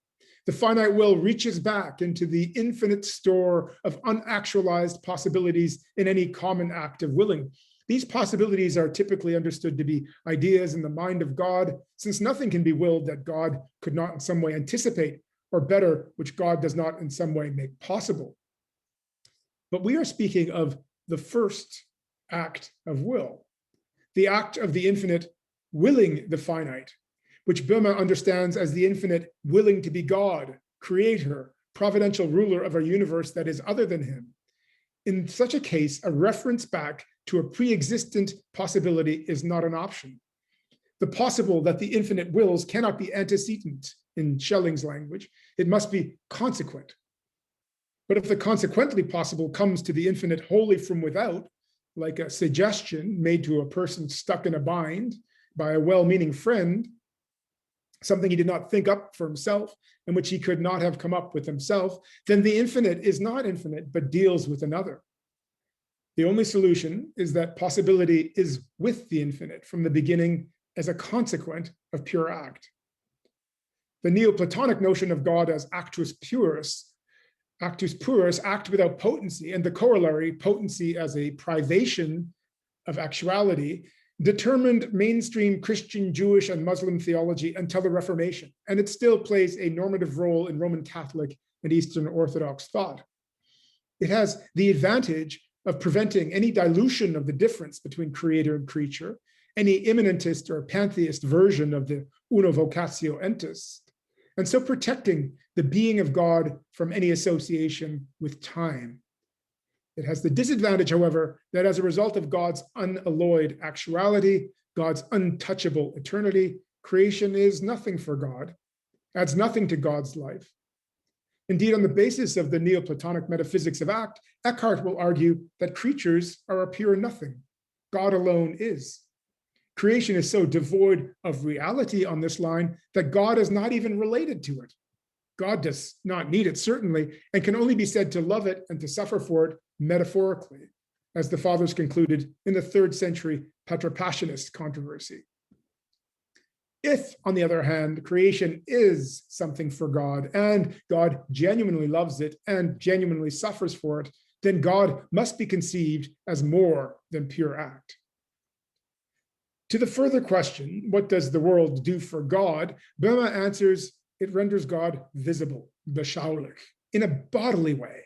The finite will reaches back into the infinite store of unactualized possibilities in any common act of willing. These possibilities are typically understood to be ideas in the mind of God, since nothing can be willed that God could not in some way anticipate, or better, which God does not in some way make possible. But we are speaking of the first act of will, the act of the infinite willing the finite, which Boehme understands as the infinite willing to be God, creator, providential ruler of a universe that is other than him. In such a case, a reference back to a pre-existent possibility is not an option. The possible that the infinite wills cannot be antecedent in Schelling's language. It must be consequent. But if the consequently possible comes to the infinite wholly from without, like a suggestion made to a person stuck in a bind by a well-meaning friend, something he did not think up for himself and which he could not have come up with himself, then the infinite is not infinite, but deals with another. The only solution is that possibility is with the infinite from the beginning as a consequent of pure act. The Neoplatonic notion of God as actus purus, act without potency, and the corollary, potency as a privation of actuality, determined mainstream Christian, Jewish, and Muslim theology until the Reformation, and it still plays a normative role in Roman Catholic and Eastern Orthodox thought. It has the advantage of preventing any dilution of the difference between creator and creature, any immanentist or pantheist version of the uno vocatio entis, and so protecting the being of God from any association with time. It has the disadvantage, however, that as a result of God's unalloyed actuality, God's untouchable eternity, creation is nothing for God, adds nothing to God's life. Indeed, on the basis of the Neoplatonic metaphysics of act, Eckhart will argue that creatures are a pure nothing. God alone is. Creation is so devoid of reality on this line that God is not even related to it. God does not need it, certainly, and can only be said to love it and to suffer for it metaphorically, as the fathers concluded in the 3rd century Patripassionist controversy. If, on the other hand, creation is something for God, and God genuinely loves it and genuinely suffers for it, then God must be conceived as more than pure act. To the further question, what does the world do for God? Boehme answers, it renders God visible, beschaulich, in a bodily way,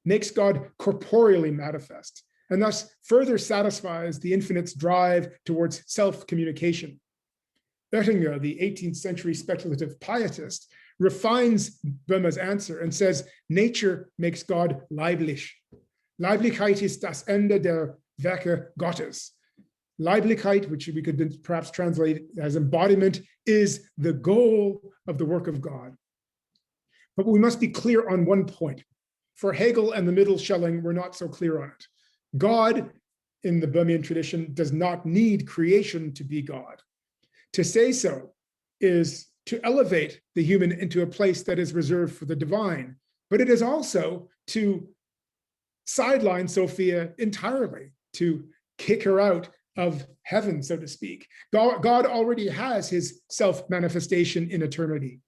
makes God corporeally manifest, and thus further satisfies the infinite's drive towards self-communication. Oettinger, the 18th century speculative pietist, refines Boehme's answer and says, nature makes God leiblich. Leiblichkeit ist das Ende der Werke Gottes. Leiblichkeit, which we could perhaps translate as embodiment, is the goal of the work of God. But we must be clear on one point. For Hegel and the Middle Schelling, we're not so clear on it. God, in the Boehmian tradition, does not need creation to be God. To say so is to elevate the human into a place that is reserved for the divine, but it is also to sideline Sophia entirely, to kick her out of heaven, so to speak. God already has his self-manifestation in eternity.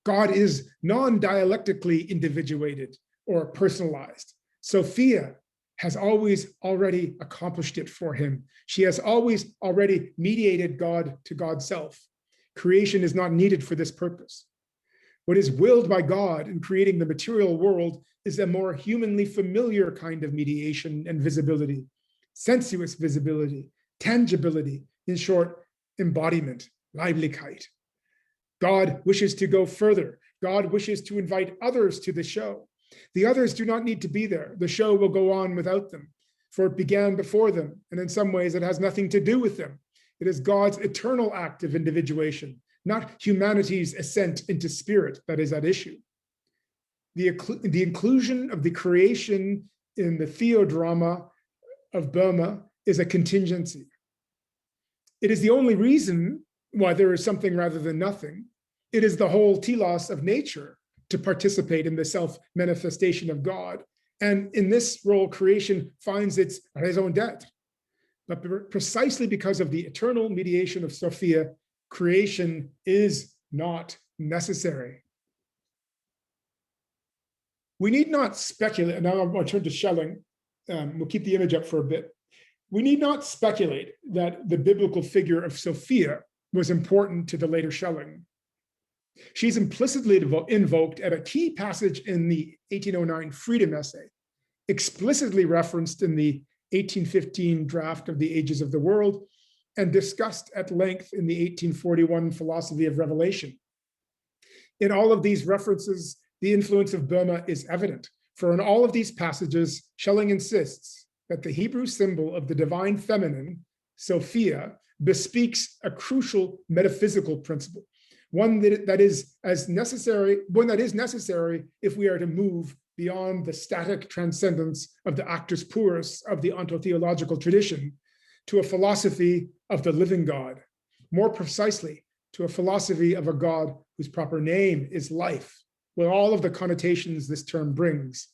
God is non-dialectically individuated or personalized. Sophia has always already accomplished it for him. She has always already mediated God to God's self. Creation is not needed for this purpose. What is willed by God in creating the material world is a more humanly familiar kind of mediation and visibility, sensuous visibility, tangibility, in short, embodiment, Leiblichkeit. God wishes to go further. God wishes to invite others to the show. The others do not need to be there. The show will go on without them, for it began before them, and in some ways it has nothing to do with them. It is God's eternal act of individuation, not humanity's ascent into spirit, that is at issue. The inclusion of the creation in the theodrama of Boehme is a contingency. It is the only reason why there is something rather than nothing. It is the whole telos of nature to participate in the self-manifestation of God. And in this role, creation finds its raison d'etre. But precisely because of the eternal mediation of Sophia, creation is not necessary. We need not speculate. Now I'm going to turn to Schelling. We'll keep the image up for a bit. We need not speculate that the biblical figure of Sophia was important to the later Schelling. She's implicitly invoked at a key passage in the 1809 Freedom Essay, explicitly referenced in the 1815 draft of the Ages of the World, and discussed at length in the 1841 Philosophy of Revelation. In all of these references, the influence of Boehme is evident, for in all of these passages, Schelling insists that the Hebrew symbol of the divine feminine, Sophia, bespeaks a crucial metaphysical principle, one that is necessary if we are to move beyond the static transcendence of the actus purus of the ontotheological tradition to a philosophy of the living God, more precisely to a philosophy of a God whose proper name is life, with all of the connotations this term brings,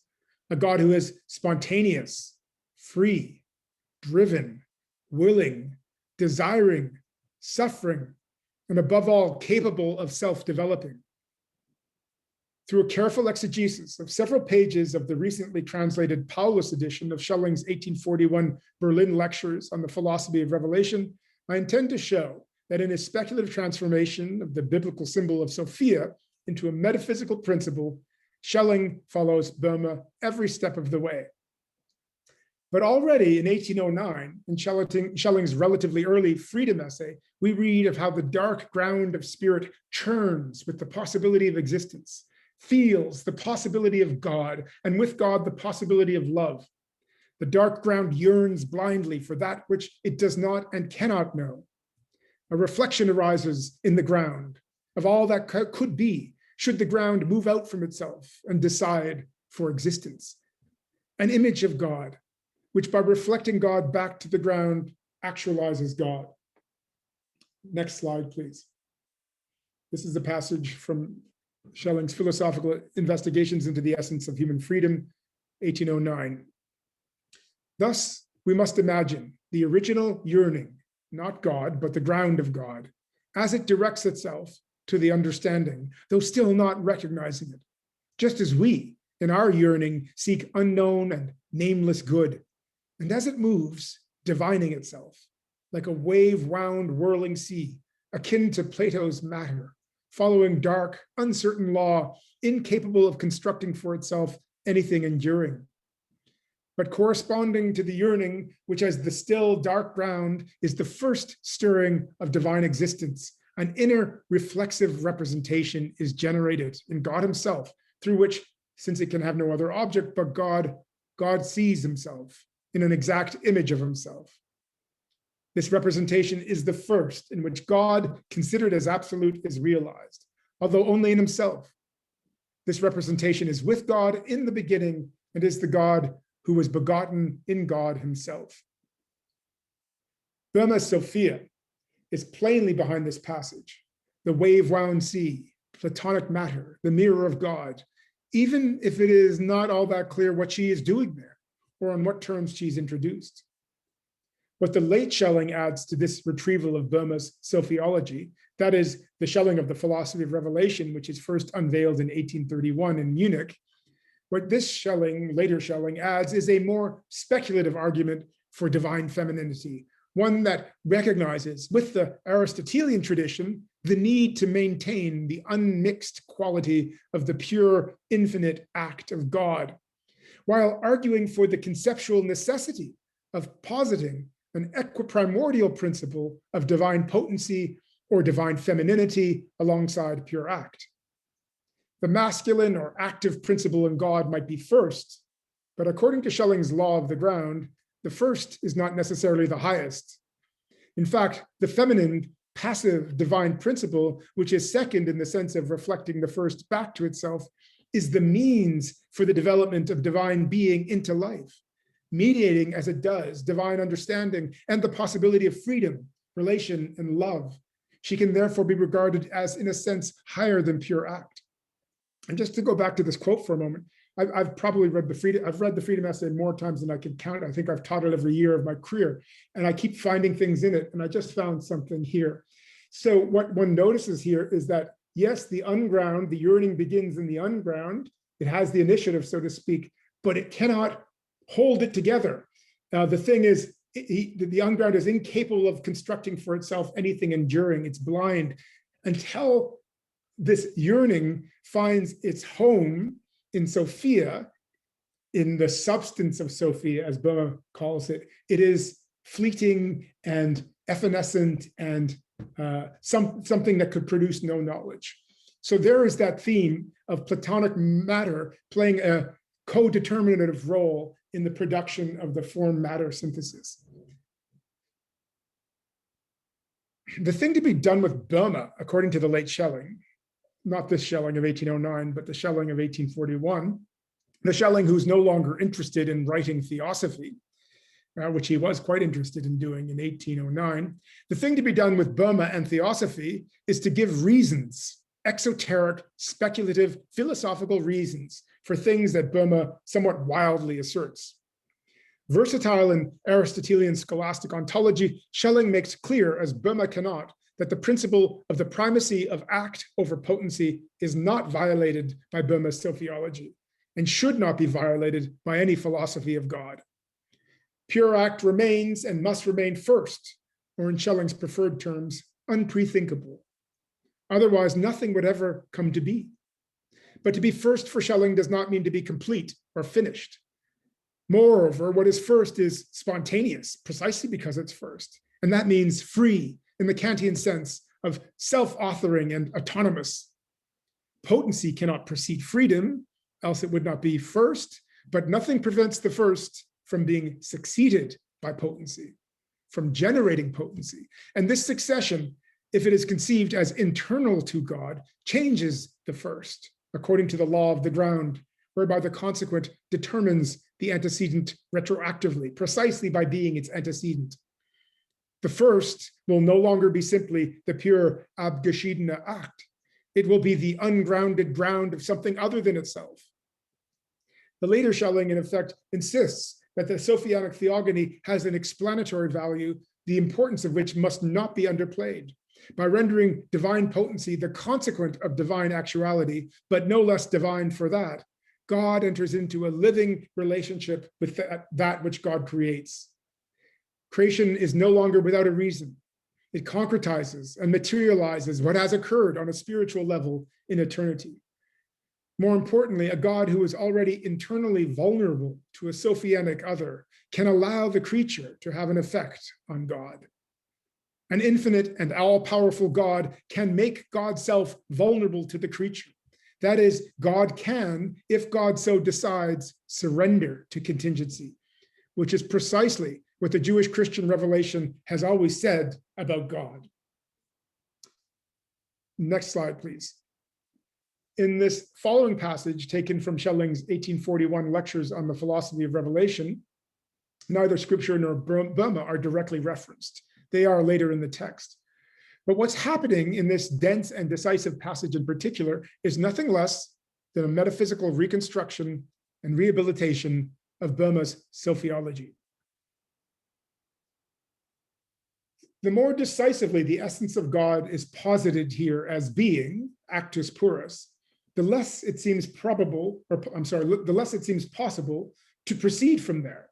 a God who is spontaneous, free, driven, willing, desiring, suffering, and above all, capable of self-developing. Through a careful exegesis of several pages of the recently translated Paulus edition of Schelling's 1841 Berlin Lectures on the Philosophy of Revelation, I intend to show that in his speculative transformation of the biblical symbol of Sophia into a metaphysical principle, Schelling follows Boehme every step of the way. But already in 1809, in Schelling's relatively early Freedom Essay, we read of how the dark ground of spirit churns with the possibility of existence, feels the possibility of God, and with God, the possibility of love. The dark ground yearns blindly for that which it does not and cannot know. A reflection arises in the ground of all that could be, should the ground move out from itself and decide for existence. An image of God, which by reflecting God back to the ground actualizes God. Next slide, please. This is a passage from Schelling's Philosophical Investigations into the Essence of Human Freedom, 1809. Thus, we must imagine the original yearning, not God, but the ground of God, as it directs itself to the understanding, though still not recognizing it, just as we, in our yearning, seek unknown and nameless good, and as it moves, divining itself, like a wave-wound whirling sea, akin to Plato's matter, following dark, uncertain law, incapable of constructing for itself anything enduring. But corresponding to the yearning, which as the still dark ground is the first stirring of divine existence, an inner reflexive representation is generated in God himself, through which, since it can have no other object but God, God sees himself in an exact image of himself. This representation is the first in which God, considered as absolute, is realized, although only in himself. This representation is with God in the beginning and is the God who was begotten in God himself. Boehme's Sophia is plainly behind this passage, the wave-wound sea, Platonic matter, the mirror of God, even if it is not all that clear what she is doing there or on what terms she's introduced. What the late Schelling adds to this retrieval of Boehme's Sophiology, that is the Schelling of the Philosophy of Revelation, which is first unveiled in 1831 in Munich, what this Schelling, later Schelling, adds is a more speculative argument for divine femininity, one that recognizes, with the Aristotelian tradition, the need to maintain the unmixed quality of the pure, infinite act of God, while arguing for the conceptual necessity of positing an equiprimordial principle of divine potency or divine femininity alongside pure act. The masculine or active principle in God might be first, but according to Schelling's law of the ground, the first is not necessarily the highest. In fact, the feminine, passive divine principle, which is second in the sense of reflecting the first back to itself, is the means for the development of divine being into life, mediating as it does divine understanding and the possibility of freedom, relation, and love. She can therefore be regarded as, in a sense, higher than pure act. And just to go back to this quote for a moment, I've probably read I've read the Freedom Essay more times than I can count. I think I've taught it every year of my career, and I keep finding things in it. And I just found something here. So what one notices here is that, yes, the unground, the yearning begins in the unground. It has the initiative, so to speak, but it cannot hold it together. The thing is, the unground is incapable of constructing for itself anything enduring. It's blind until this yearning finds its home in Sophia, in the substance of Sophia, as Boehme calls it. It is fleeting and evanescent and something that could produce no knowledge. So there is that theme of Platonic matter playing a co-determinative role in the production of the form-matter synthesis. The thing to be done with Boehme, according to the late Schelling, not this Schelling of 1809, but the Schelling of 1841, the Schelling who's no longer interested in writing theosophy, which he was quite interested in doing in 1809. The thing to be done with Boehme and theosophy is to give reasons, exoteric, speculative, philosophical reasons for things that Boehme somewhat wildly asserts. Versatile in Aristotelian scholastic ontology, Schelling makes clear, as Boehme cannot, that the principle of the primacy of act over potency is not violated by Boehme's Sophiology and should not be violated by any philosophy of God. Pure act remains and must remain first, or in Schelling's preferred terms, unprethinkable. Otherwise, nothing would ever come to be. But to be first for Schelling does not mean to be complete or finished. Moreover, what is first is spontaneous, precisely because it's first. And that means free, in the Kantian sense of self-authoring and autonomous. Potency cannot precede freedom, else it would not be first, but nothing prevents the first from being succeeded by potency, from generating potency. And this succession, if it is conceived as internal to God, changes the first, according to the law of the ground, whereby the consequent determines the antecedent retroactively, precisely by being its antecedent. The first will no longer be simply the pure abgeschiedene act. It will be the ungrounded ground of something other than itself. The later Schelling, in effect, insists that the Sophianic theogony has an explanatory value, the importance of which must not be underplayed. By rendering divine potency the consequent of divine actuality, but no less divine for that, God enters into a living relationship with that which God creates. Creation is no longer without a reason. It concretizes and materializes what has occurred on a spiritual level in eternity. More importantly, a God who is already internally vulnerable to a Sophianic other can allow the creature to have an effect on God. An infinite and all-powerful God can make God's self vulnerable to the creature. That is, God can, if God so decides, surrender to contingency, which is precisely what the Jewish Christian revelation has always said about God. Next slide, please. In this following passage, taken from Schelling's 1841 lectures on the philosophy of revelation, neither Scripture nor Boehme are directly referenced. They are later in the text. But what's happening in this dense and decisive passage in particular is nothing less than a metaphysical reconstruction and rehabilitation of Boehme's Sophiology. The more decisively the essence of God is posited here as being, actus purus, the less it seems probable, the less it seems possible to proceed from there.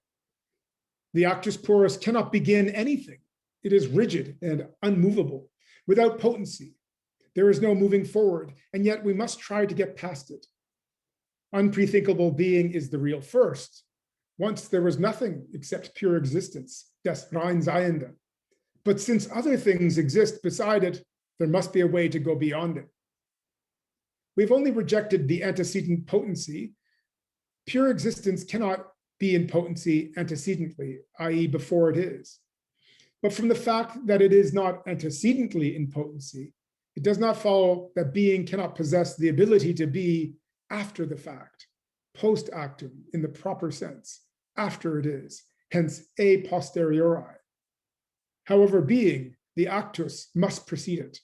The actus purus cannot begin anything, It is rigid and unmovable. Without potency, there is no moving forward, and yet we must try to get past it. Unprethinkable being is the real first. Once there was nothing except pure existence, das rein Seiende. But since other things exist beside it, there must be a way to go beyond it. We've only rejected the antecedent potency. Pure existence cannot be in potency antecedently, i.e., before it is. But from the fact that it is not antecedently in potency, it does not follow that being cannot possess the ability to be after the fact, post actum in the proper sense, after it is, hence a posteriori. However, being, the actus, must precede it.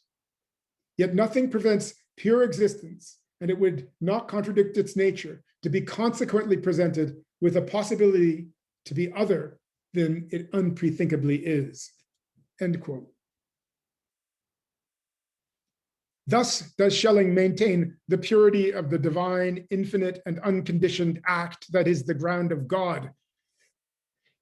Yet nothing prevents pure existence, and it would not contradict its nature, to be consequently presented with a possibility to be other than it unprethinkably is. End quote. Thus does Schelling maintain the purity of the divine, infinite, and unconditioned act that is the ground of God.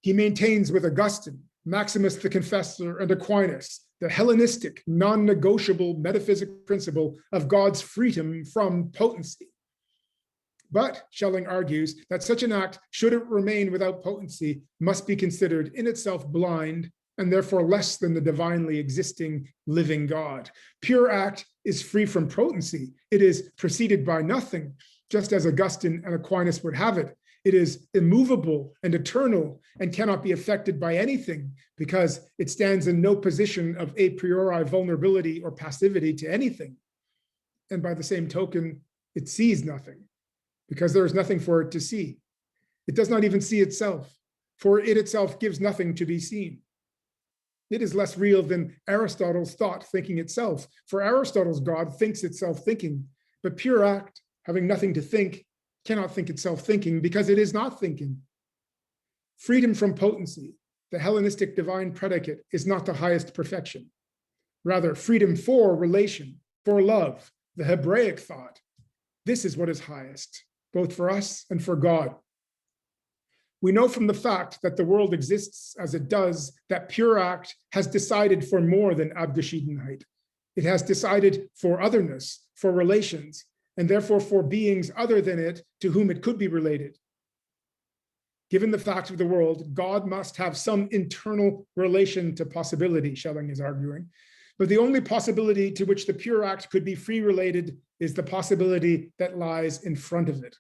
He maintains with Augustine, Maximus the Confessor, and Aquinas the Hellenistic, non-negotiable metaphysical principle of God's freedom from potency. But Schelling argues that such an act, should it remain without potency, must be considered in itself blind and therefore less than the divinely existing living God. Pure act is free from potency. It is preceded by nothing, just as Augustine and Aquinas would have it. It is immovable and eternal and cannot be affected by anything because it stands in no position of a priori vulnerability or passivity to anything. And by the same token, it sees nothing because there is nothing for it to see. It does not even see itself, for it itself gives nothing to be seen. It is less real than Aristotle's thought thinking itself, for Aristotle's God thinks itself thinking, but pure act, having nothing to think, cannot think itself thinking because it is not thinking. Freedom from potency, the Hellenistic divine predicate, is not the highest perfection. Rather, freedom for relation, for love, the Hebraic thought. This is what is highest, both for us and for God. We know from the fact that the world exists as it does that pure act has decided for more than Abgeschiedenheit. It has decided for otherness, for relations, and therefore for beings other than it to whom it could be related. Given the fact of the world, God must have some internal relation to possibility, Schelling is arguing. But the only possibility to which the pure act could be free related is the possibility that lies in front of it.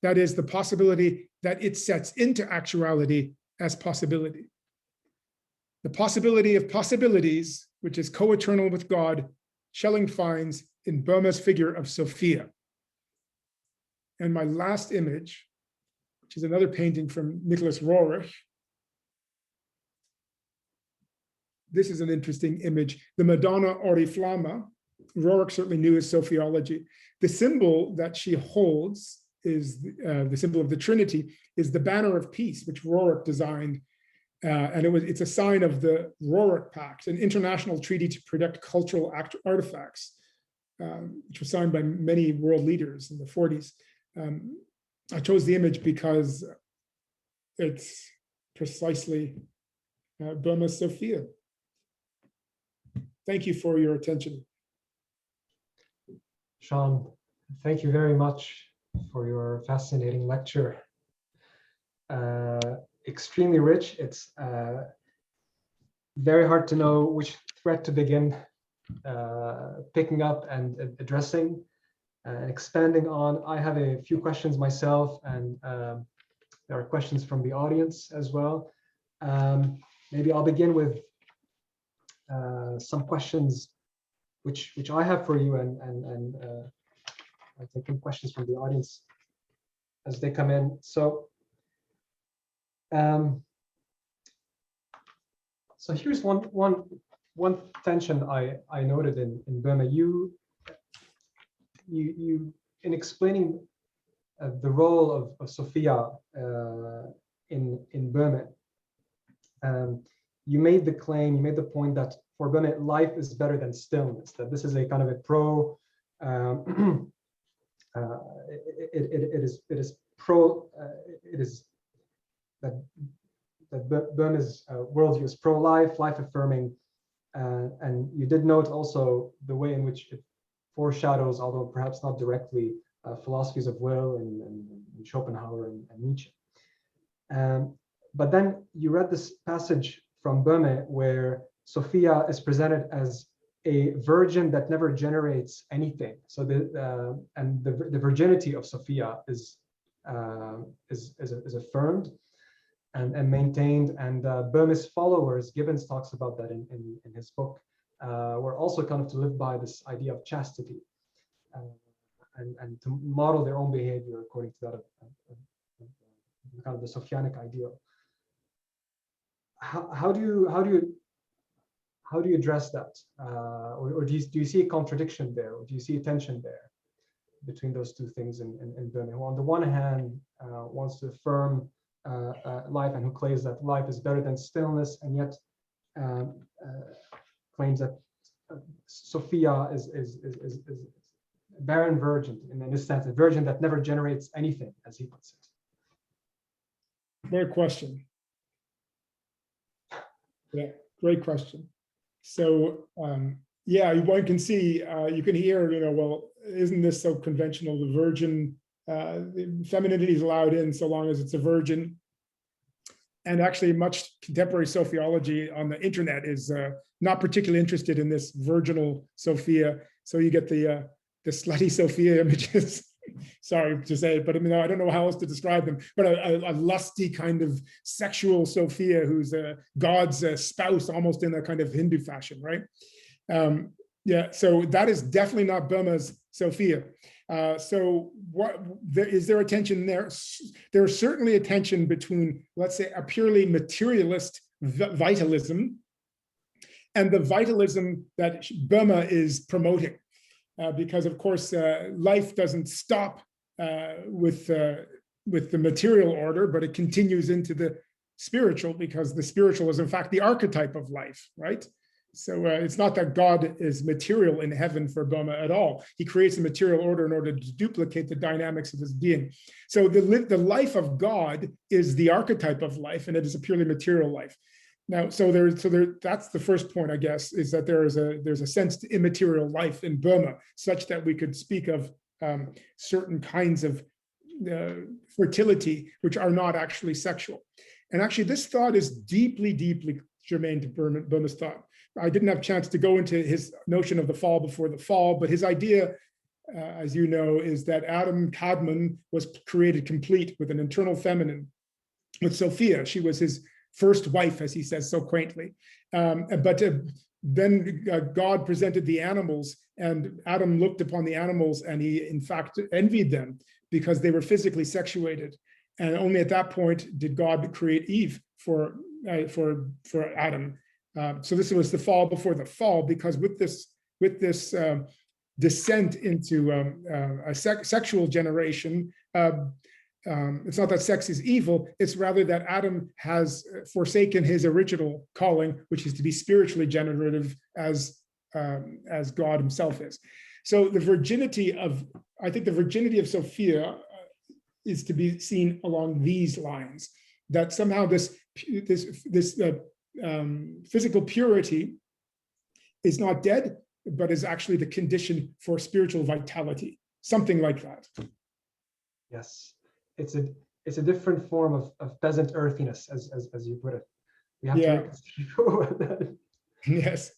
That is, the possibility that it sets into actuality as possibility. The possibility of possibilities, which is co-eternal with God, Schelling finds in Boehme's figure of Sophia. And my last image, which is another painting from Nicholas Roerich. This is an interesting image. The Madonna Oriflamma, Roerich certainly knew his Sophiology. The symbol that she holds is the symbol of the Trinity, is the banner of peace, which Roerich designed. And it's a sign of the Roerich Pact, an international treaty to protect cultural artifacts, which was signed by many world leaders in the 40s. I chose the image because it's precisely Boehme's Sophia. Thank you for your attention. Sean, thank you very much for your fascinating lecture. Extremely rich. It's very hard to know which thread to begin picking up and addressing. Expanding on, I have a few questions myself, and there are questions from the audience as well. Maybe I'll begin with some questions which I have for you, and I take some questions from the audience as they come in. So, so here's one tension I noted in Boehme. You in explaining the role of Sophia in Boehme, you made the claim, you made the point that for Boehme, life is better than stillness, that this is a kind of a it is that Boehme's worldview is pro-life, life-affirming, and you did note also the way in which it foreshadows, although perhaps not directly, philosophies of will and Schopenhauer and Nietzsche. But then you read this passage from Boehme where Sophia is presented as a virgin that never generates anything. So the virginity of Sophia is affirmed and maintained. And Boehme's followers, Gibbons talks about that in his book, were also kind of to live by this idea of chastity and to model their own behavior according to that of kind of the Sophianic ideal. How do you address that, or do you see a contradiction there, or do you see a tension there between those two things in Boehme, who on the one hand wants to affirm life and who claims that life is better than stillness, and yet claims that Sophia is a barren virgin, in this sense, a virgin that never generates anything, as he puts it? Great question. Yeah, great question. So yeah, one can see, you can hear, well, isn't this so conventional? The virgin, femininity is allowed in so long as it's a virgin. And actually much contemporary sociology on the internet is not particularly interested in this virginal Sophia. So you get the slutty Sophia images. Sorry to say it, but I mean, I don't know how else to describe them, but a lusty kind of sexual Sophia who's God's spouse, almost in a kind of Hindu fashion, right? Yeah, so that is definitely not Boehme's Sophia. So is there a tension there? There's certainly a tension between, let's say, a purely materialist vitalism and the vitalism that Boehme is promoting. Because of course, life doesn't stop with the material order, but it continues into the spiritual, because the spiritual is in fact the archetype of life, right? So it's not that God is material in heaven for Boehme at all. He creates a material order in order to duplicate the dynamics of his being. So the life of God is the archetype of life, and it is a purely material life. Now, that's the first point, I guess, is that there's a sense to immaterial life in Boehme, such that we could speak of certain kinds of fertility, which are not actually sexual. And actually, this thought is deeply, deeply germane to Boehme's thought. I didn't have a chance to go into his notion of the fall before the fall, but his idea, as you know, is that Adam Kadmon was created complete with an internal feminine, with Sophia. She was his first wife, as he says so quaintly. But then God presented the animals, and Adam looked upon the animals, and he, in fact, envied them because they were physically sexuated. And only at that point did God create Eve for Adam. So this was the fall before the fall, because with this descent into a sexual generation, it's not that sex is evil, it's rather that Adam has forsaken his original calling, which is to be spiritually generative as God himself is. So the virginity of Sophia is to be seen along these lines, that somehow this physical purity is not dead, but is actually the condition for spiritual vitality, something like that. Yes. It's a different form of peasant earthiness, as you put it. We have to make that. Yes.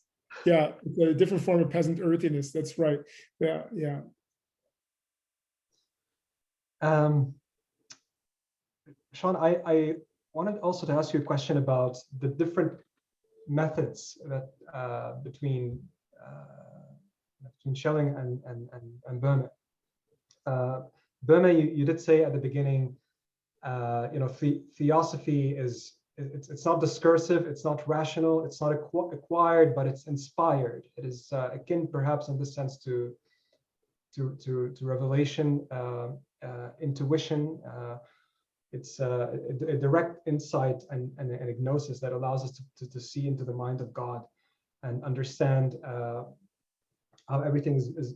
Yeah, it's a different form of peasant earthiness. That's right. Yeah, yeah. Sean, I wanted also to ask you a question about the different methods that between Schelling and Boehme. Boehme, you did say at the beginning, theosophy it's not discursive, it's not rational, it's not acquired, but it's inspired. It is akin, perhaps, in this sense, to revelation, intuition. It's a direct insight and a gnosis that allows us to see into the mind of God and understand how everything is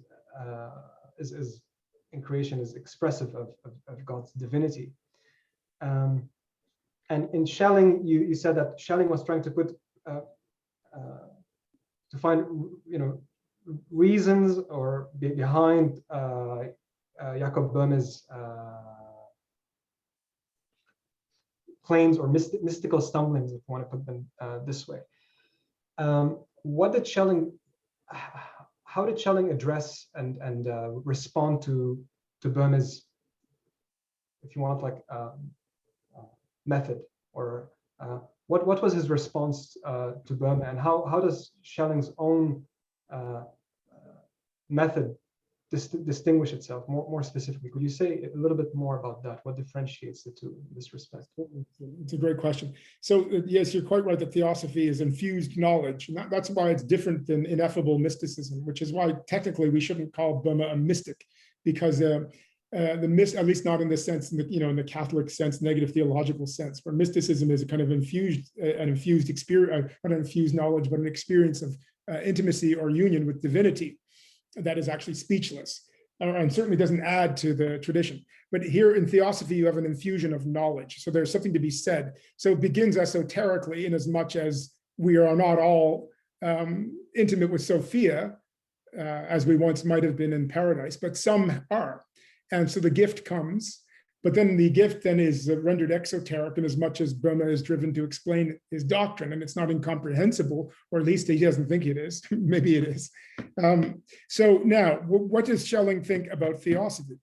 in creation is expressive of God's divinity. And in Schelling, you said that Schelling was trying to put to find, reasons or behind Jacob Boehme's claims or mystical stumblings, if you want to put them this way. What did Schelling? How did Schelling address and respond to Boehme's, if you want, like method, or what was his response to Boehme, and how does Schelling's own method distinguish itself more specifically? Could you say a little bit more about that? What differentiates the two in this respect? It's a great question. So yes, you're quite right that theosophy is infused knowledge, and that's why it's different than ineffable mysticism, which is why technically we shouldn't call Boehme a mystic, because at least not in the sense, in the Catholic sense, negative theological sense, where mysticism is a kind of an infused experience, not an infused knowledge, but an experience of intimacy or union with divinity that is actually speechless, and certainly doesn't add to the tradition. But here in theosophy, you have an infusion of knowledge. So there's something to be said. So it begins esoterically, in as much as we are not all intimate with Sophia, as we once might have been in paradise, but some are. And so the gift comes, but then the gift then is rendered exoteric in as much as Boehme is driven to explain his doctrine, and it's not incomprehensible, or at least he doesn't think it is. Maybe it is. So now, what does Schelling think about theosophy?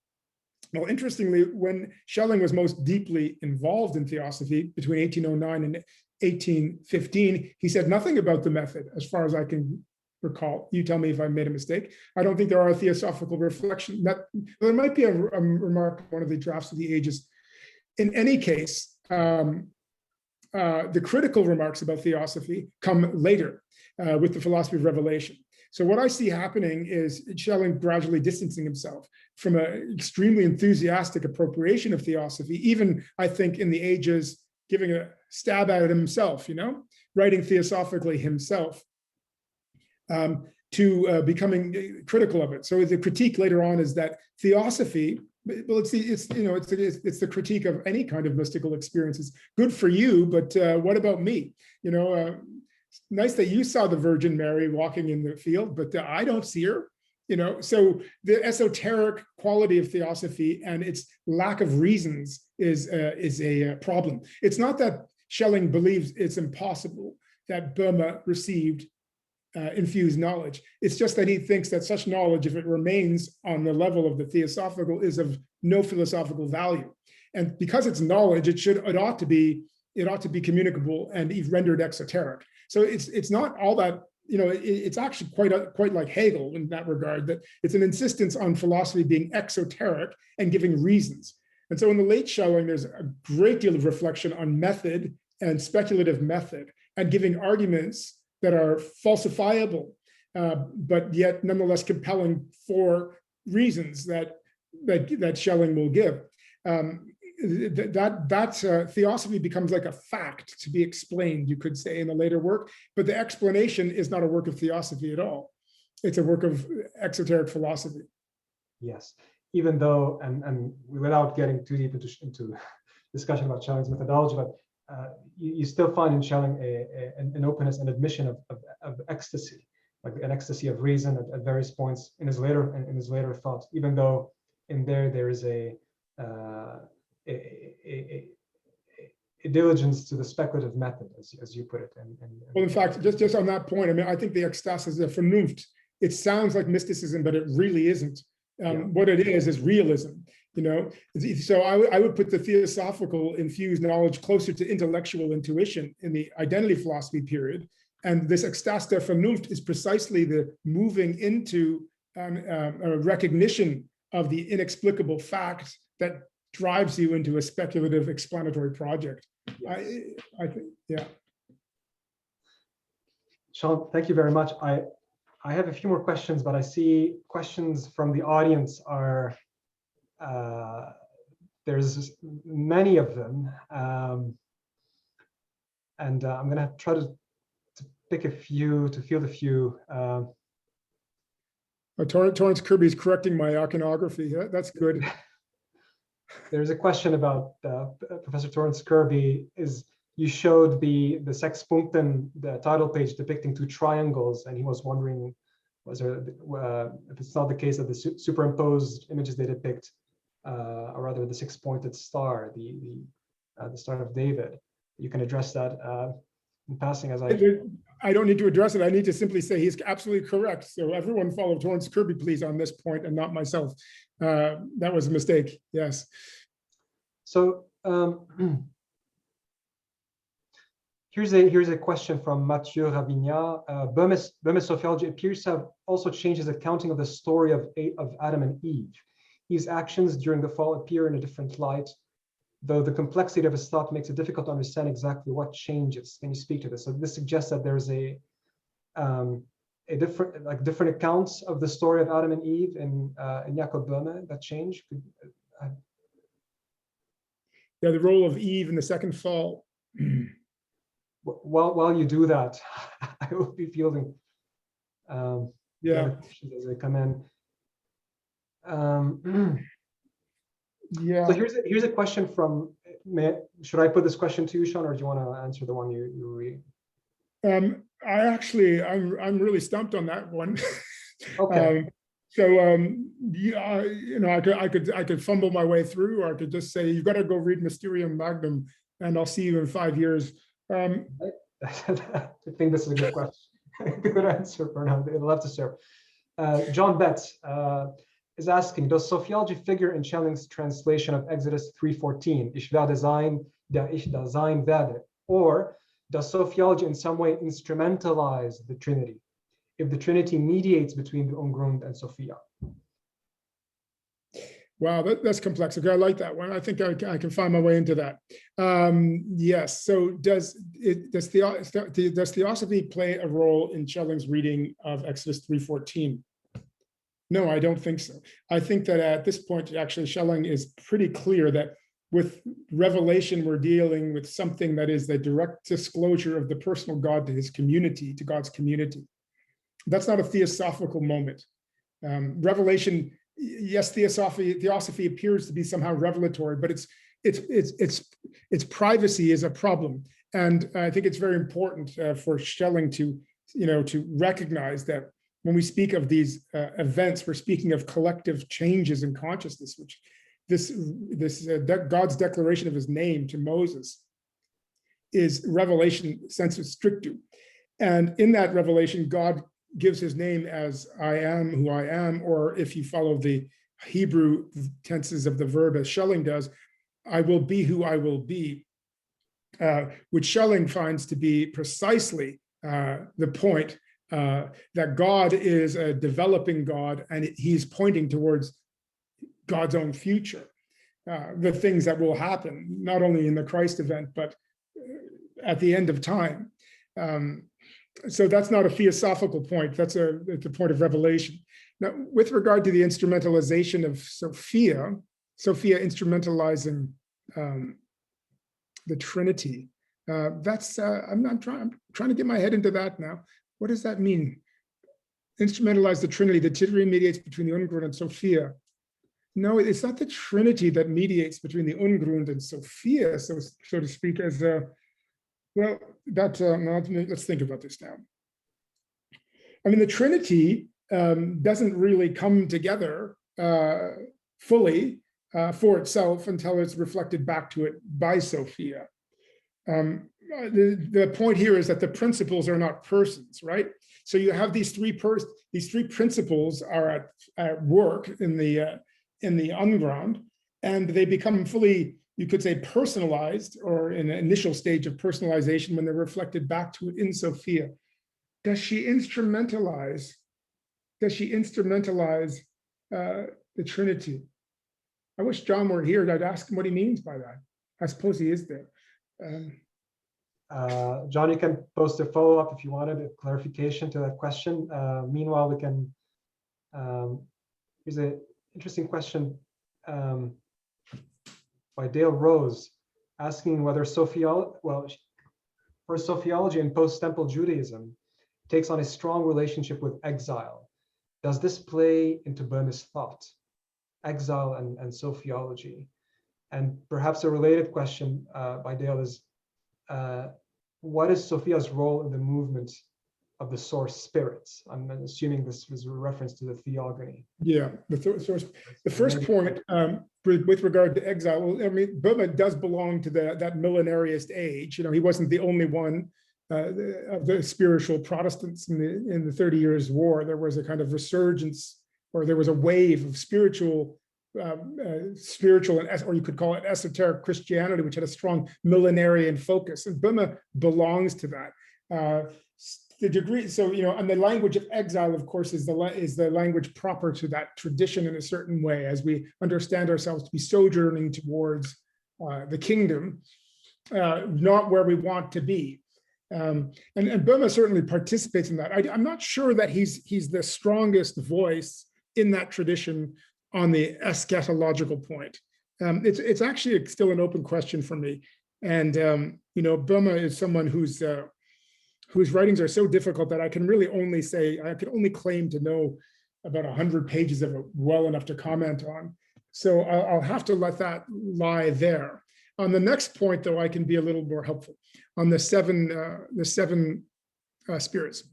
Well, interestingly, when Schelling was most deeply involved in theosophy between 1809 and 1815, he said nothing about the method, as far as I can recall. You tell me if I made a mistake. I don't think there are theosophical reflections. There might be a remark in one of the drafts of the Ages. In any case, the critical remarks about theosophy come later with the philosophy of revelation. So what I see happening is Schelling gradually distancing himself from an extremely enthusiastic appropriation of theosophy, even I think in the Ages giving a stab at it himself, writing theosophically himself. To becoming critical of it. So the critique later on is that theosophy, well, it's the critique of any kind of mystical experience. It's good for you, but what about me? Nice that you saw the Virgin Mary walking in the field, but I don't see her. So the esoteric quality of theosophy and its lack of reasons is a problem. It's not that Schelling believes it's impossible that Boehme received infused knowledge. It's just that he thinks that such knowledge, if it remains on the level of the theosophical, is of no philosophical value. And because it's knowledge, it ought to be communicable and rendered exoteric. So it's not all that, it's actually quite like Hegel in that regard, that it's an insistence on philosophy being exoteric and giving reasons. And so in the late Schelling, there's a great deal of reflection on method and speculative method and giving arguments that are falsifiable, but yet nonetheless compelling for reasons that Schelling will give. Theosophy becomes like a fact to be explained, you could say, in the later work, but the explanation is not a work of theosophy at all. It's a work of exoteric philosophy. Yes, even though, and without getting too deep into discussion about Schelling's methodology, but you still find in Schelling an openness and admission of ecstasy, like an ecstasy of reason at various points in his later thought, even though in there is a diligence to the speculative method, as you put it. Well, in fact, just on that point, I think the ecstasis of Vernunft, it sounds like mysticism, but it really isn't. What it is realism. So I would put the theosophical infused knowledge closer to intellectual intuition in the identity philosophy period. And this Ekstase der Vernunft is precisely the moving into a recognition of the inexplicable fact that drives you into a speculative explanatory project. Yes. I think, yeah. Sean, thank you very much. I have a few more questions, but I see questions from the audience are, there's many of them. And I'm gonna try to pick a few, to field a few. Torrance Kirby's correcting my iconography. That's good. There's a question about Professor Torrance Kirby. You showed the Sexpunkten, the title page depicting two triangles, and he was wondering, if it's not the case that the superimposed images they depict are rather the six-pointed star, the Star of David. You can address that in passing as I don't need to address it. I need to simply say he's absolutely correct. So everyone follow Torrance Kirby, please, on this point, and not myself. That was a mistake. Yes. So here's a question from Mathieu Ravignat. Boehme's Sophiology appears to have also changed his accounting of the story of Adam and Eve. His actions during the fall appear in a different light, though the complexity of his thought makes it difficult to understand exactly what changes. Can you speak to this? So this suggests that there's a different accounts of the story of Adam and Eve in Jacob Boehme that change. Yeah, the role of Eve in the second fall. While you do that, I will be fielding questions as they come in. Yeah. So here's a question from. Should I put this question to you, Sean, or do you want to answer the one you read? I'm really stumped on that one. Okay. I could fumble my way through, or I could just say, you've got to go read Mysterium Magnum, and I'll see you in 5 years. I think this is a good question. Good answer for now. It'll have to serve. John Betts is asking, does Sophiology figure in Schelling's translation of Exodus 3:14, Ich werde sein, der ich da sein werde? Or does Sophiology in some way instrumentalize the Trinity, if the Trinity mediates between the Ungrund and Sophia? Wow, that's complex. Okay, I like that one. I think I can find my way into that. Yes. So does theosophy play a role in Schelling's reading of Exodus 3:14? No, I don't think so. I think that at this point, actually, Schelling is pretty clear that with Revelation, we're dealing with something that is the direct disclosure of the personal God to his community, to God's community. That's not a theosophical moment. Revelation, yes, theosophy appears to be somehow revelatory, but its privacy is a problem. And I think it's very important for Schelling to recognize that when we speak of these events, we're speaking of collective changes in consciousness, which God's declaration of his name to Moses is revelation sensu strictu. And in that revelation, God gives his name as I am who I am, or if you follow the Hebrew tenses of the verb as Schelling does, I will be who I will be, which Schelling finds to be precisely the point that God is a developing God, and he's pointing towards God's own future, the things that will happen, not only in the Christ event, but at the end of time. So that's not a theosophical point, it's a point of revelation. Now, with regard to the instrumentalization of Sophia instrumentalizing the Trinity, I'm trying to get my head into that now. What does that mean? Instrumentalize the Trinity. The Trinity mediates between the Ungrund and Sophia. No, it's not the Trinity that mediates between the Ungrund and Sophia, so to speak, as well, let's think about this now. I mean, the Trinity doesn't really come together fully for itself until it's reflected back to it by Sophia. The point here is that the principles are not persons, right? So you have these three principles are at work in the Ungrund, and they become fully, you could say, personalized, or in an initial stage of personalization when they're reflected back to it in Sophia. Does she instrumentalize the Trinity? I wish John were here. I'd ask him what he means by that. I suppose he is there. John, you can post a follow-up if you wanted a clarification to that question. Meanwhile, we can, here's an interesting question by Dale Rose, asking whether Sophiology in post-temple Judaism takes on a strong relationship with exile. Does this play into Boehme's thought, exile and Sophiology? And perhaps a related question by Dale is, what is Sophia's role in the movement of the source spirits? I'm assuming this was a reference to the theogony. Yeah, the first point with regard to exile, well, I mean, Boehme does belong to that millenariist age. He wasn't the only one of the spiritual Protestants in the 30 Years' War. There was a kind of resurgence, or there was a wave of spiritual, or you could call it esoteric Christianity, which had a strong millenarian focus, and Boehme belongs to that. The degree, and the language of exile, of course, is the language proper to that tradition in a certain way, as we understand ourselves to be sojourning towards the kingdom, not where we want to be. And Boehme certainly participates in that. I'm not sure that he's the strongest voice in that tradition on the eschatological point. It's actually still an open question for me. And Boehme is someone whose writings are so difficult that I can really only say, I can only claim to know about 100 pages of it well enough to comment on. So I'll have to let that lie there. On the next point, though, I can be a little more helpful on the seven spirits.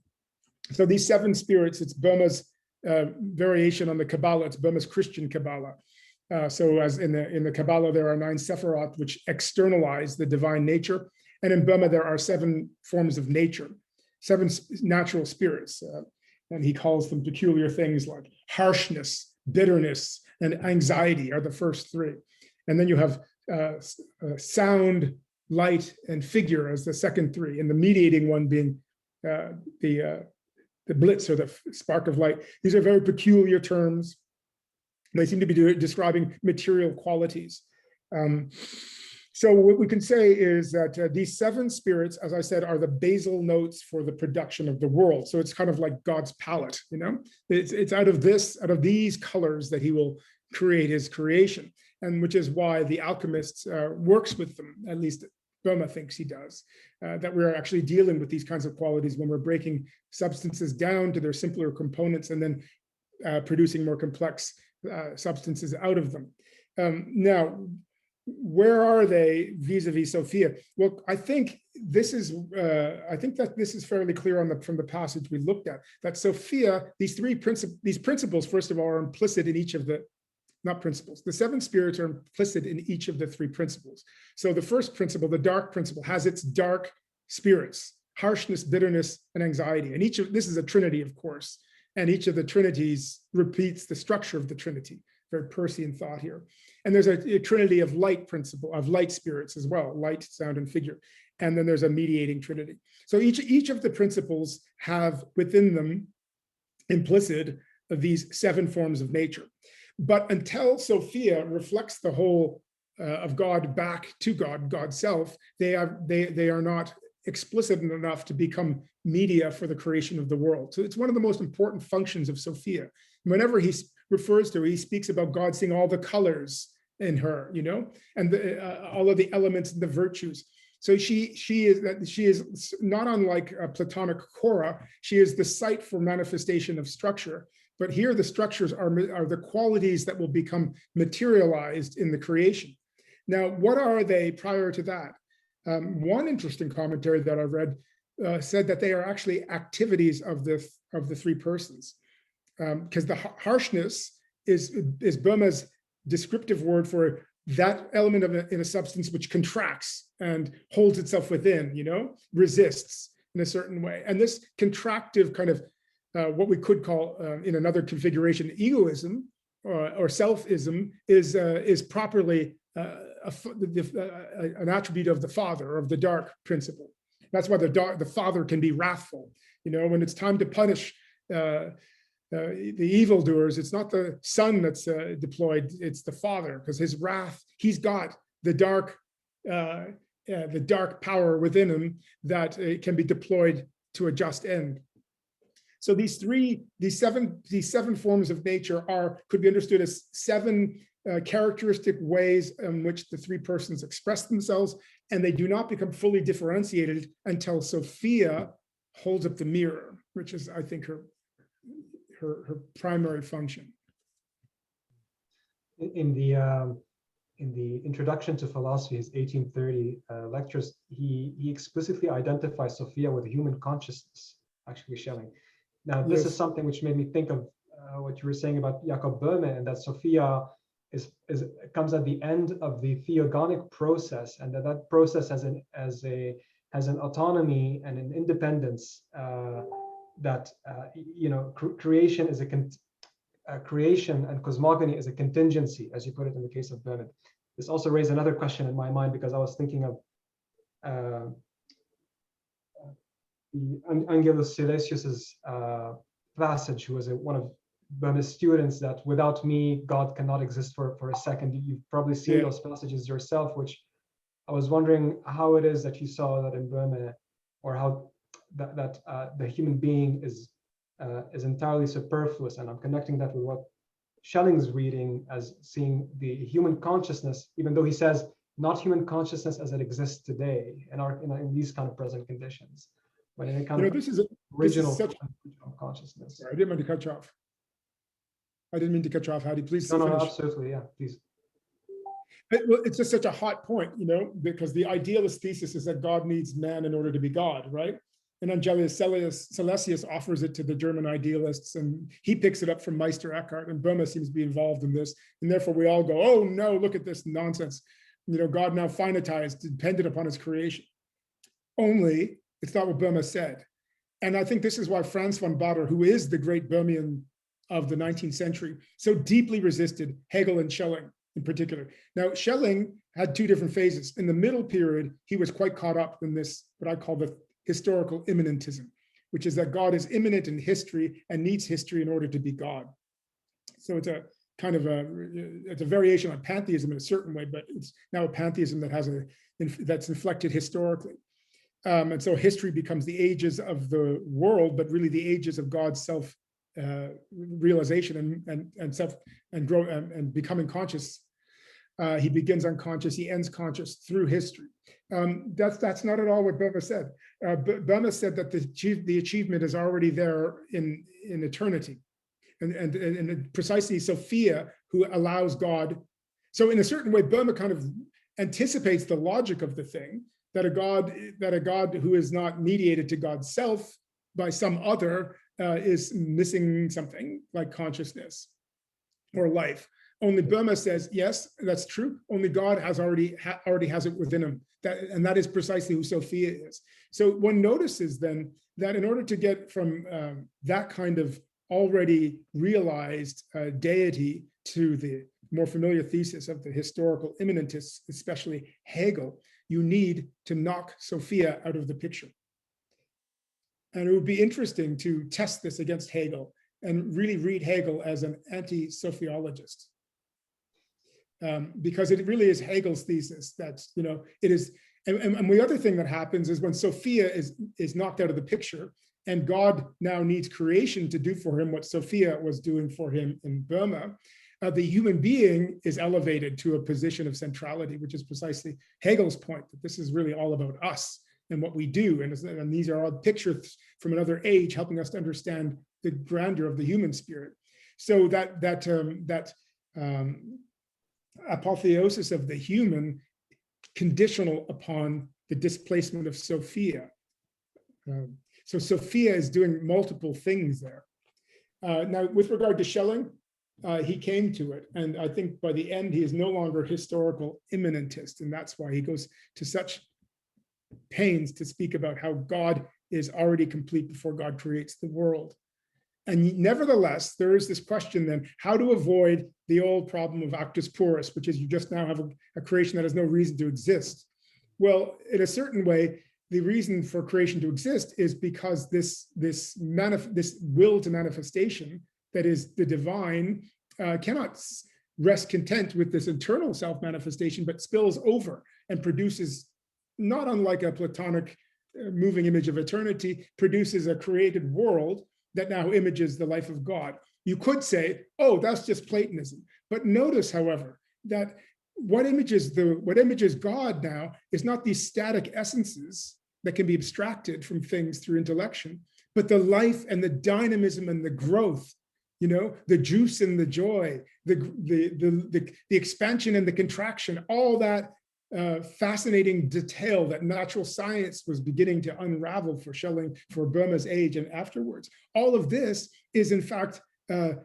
So these seven spirits, it's Boehme's variation on the Kabbalah. It's Boehme's Christian Kabbalah. So as in the Kabbalah, there are 9 Sephiroth, which externalize the divine nature. And in Boehme, there are 7 forms of nature, 7 natural spirits. And he calls them peculiar things like harshness, bitterness, and anxiety are the first 3. And then you have sound, light, and figure as the second 3, and the mediating one being the blitz, or the spark of light. These are very peculiar terms. They seem to be describing material qualities. So what we can say is that these 7 spirits, as I said, are the basal notes for the production of the world. So it's kind of like God's palette, It's out of these colors that he will create his creation, and which is why the alchemist works with them, at least Boehme thinks he does, that we're actually dealing with these kinds of qualities when we're breaking substances down to their simpler components and then producing more complex substances out of them. Now, where are they vis-a-vis Sophia? Well, I think that this is fairly clear from the passage we looked at, that Sophia, these principles, first of all, are implicit in each of the, not principles, the 7 spirits are implicit in each of the 3 principles. So the first principle, the dark principle, has its dark spirits, harshness, bitterness, and anxiety. And this is a trinity, of course, and each of the trinities repeats the structure of the trinity. Very Persian thought here. And there's a trinity of light principle, of light spirits as well, light, sound, and figure. And then there's a mediating trinity. So each of the principles have within them implicit these 7 forms of nature. But until Sophia reflects the whole of God back to God, God's self, they are not explicit enough to become media for the creation of the world. So it's one of the most important functions of Sophia. Whenever he refers to her, he speaks about God seeing all the colors in her, and all of the elements and the virtues. So she is not unlike Platonic Cora. She is the site for manifestation of structure. But here the structures are the qualities that will become materialized in the creation. Now, what are they prior to that? One interesting commentary that I read said that they are actually activities of the 3 persons, because the harshness is Boehme's descriptive word for that element in a substance which contracts and holds itself within, resists in a certain way. And this contractive kind of what we could call in another configuration egoism or selfism is properly an attribute of the Father, of the dark principle. That's why the Father can be wrathful. When it's time to punish the evildoers, it's not the Son that's deployed, it's the Father, because his wrath, he's got the dark power within him that can be deployed to a just end. So these seven forms of nature could be understood as 7 characteristic ways in which the 3 persons express themselves, and they do not become fully differentiated until Sophia holds up the mirror, which is, I think, her primary function. In in the introduction to philosophy, his 1830 lectures, he explicitly identifies Sophia with human consciousness, actually Schelling. Now, this is something which made me think of what you were saying about Jakob Boehme, and that Sophia comes at the end of the theogonic process, and that process has an autonomy and an independence that creation is creation and cosmogony is a contingency, as you put it in the case of Boehme. This also raised another question in my mind, because I was thinking of the Angelus Silesius's passage, who was one of Boehme's students, that without me, God cannot exist for a second. You've probably seen those passages yourself, which I was wondering how it is that you saw that in Boehme, or how that the human being is entirely superfluous. And I'm connecting that with what Schelling's reading as seeing the human consciousness, even though he says not human consciousness as it exists today in these kind of present conditions, but in a kind of original consciousness. Sorry, I didn't mean to cut you off. I didn't mean to cut you off, Hadi. Please No, finish. absolutely, yeah, please. Well, it's just such a hot point, because the idealist thesis is that God needs man in order to be God, right? And Angelus Silesius offers it to the German idealists, and he picks it up from Meister Eckhart, and Boehme seems to be involved in this. And therefore we all go, oh no, look at this nonsense. God now finitized, dependent upon his creation. Only it's not what Boehme said. And I think this is why Franz von Baader, who is the great Boehmian of the 19th century, so deeply resisted Hegel and Schelling in particular. Now, Schelling had two different phases. In the middle period, he was quite caught up in this, what I call the historical immanentism, which is that God is immanent in history and needs history in order to be God. So it's a kind of it's a variation on pantheism in a certain way, but it's now a pantheism that has that's inflected historically. And so history becomes the ages of the world, but really the ages of God's self realization and self and grow and becoming conscious. He begins unconscious, he ends conscious through history. That's not at all what Boehme said. Boehme said that the achievement is already there in eternity, and precisely Sophia, who allows God. So in a certain way, Boehme kind of anticipates the logic of the thing, that a God who is not mediated to God's self by some other is missing something like consciousness or life. Only Boehme says, yes, that's true. Only God has already has it within him. And that is precisely who Sophia is. So one notices then that in order to get from that kind of already realized deity to the more familiar thesis of the historical immanentists, especially Hegel, you need to knock Sophia out of the picture. And it would be interesting to test this against Hegel and really read Hegel as an anti-sophiologist. Because it really is Hegel's thesis that, it is, and the other thing that happens is when Sophia is knocked out of the picture and God now needs creation to do for him what Sophia was doing for him in Boehme, the human being is elevated to a position of centrality, which is precisely Hegel's point, that this is really all about us and what we do. And these are all pictures from another age, helping us to understand the grandeur of the human spirit. So that apotheosis of the human, conditional upon the displacement of Sophia. So Sophia is doing multiple things there. Now, with regard to Schelling, he came to it. And I think by the end, he is no longer historical immanentist. And that's why he goes to such pains to speak about how God is already complete before God creates the world. And nevertheless, there is this question then, how to avoid the old problem of actus purus, which is you just now have a creation that has no reason to exist. Well, in a certain way, the reason for creation to exist is because this will to manifestation, that is the divine, cannot rest content with this internal self-manifestation, but spills over and produces, not unlike a Platonic moving image of eternity, produces a created world that now images the life of God. You could say, oh, that's just Platonism. But notice, however, that what images God now is not these static essences that can be abstracted from things through intellection, but the life and the dynamism and the growth the juice and the joy, the expansion and the contraction, all that fascinating detail that natural science was beginning to unravel for Schelling, for Boehme's age and afterwards. All of this is in fact a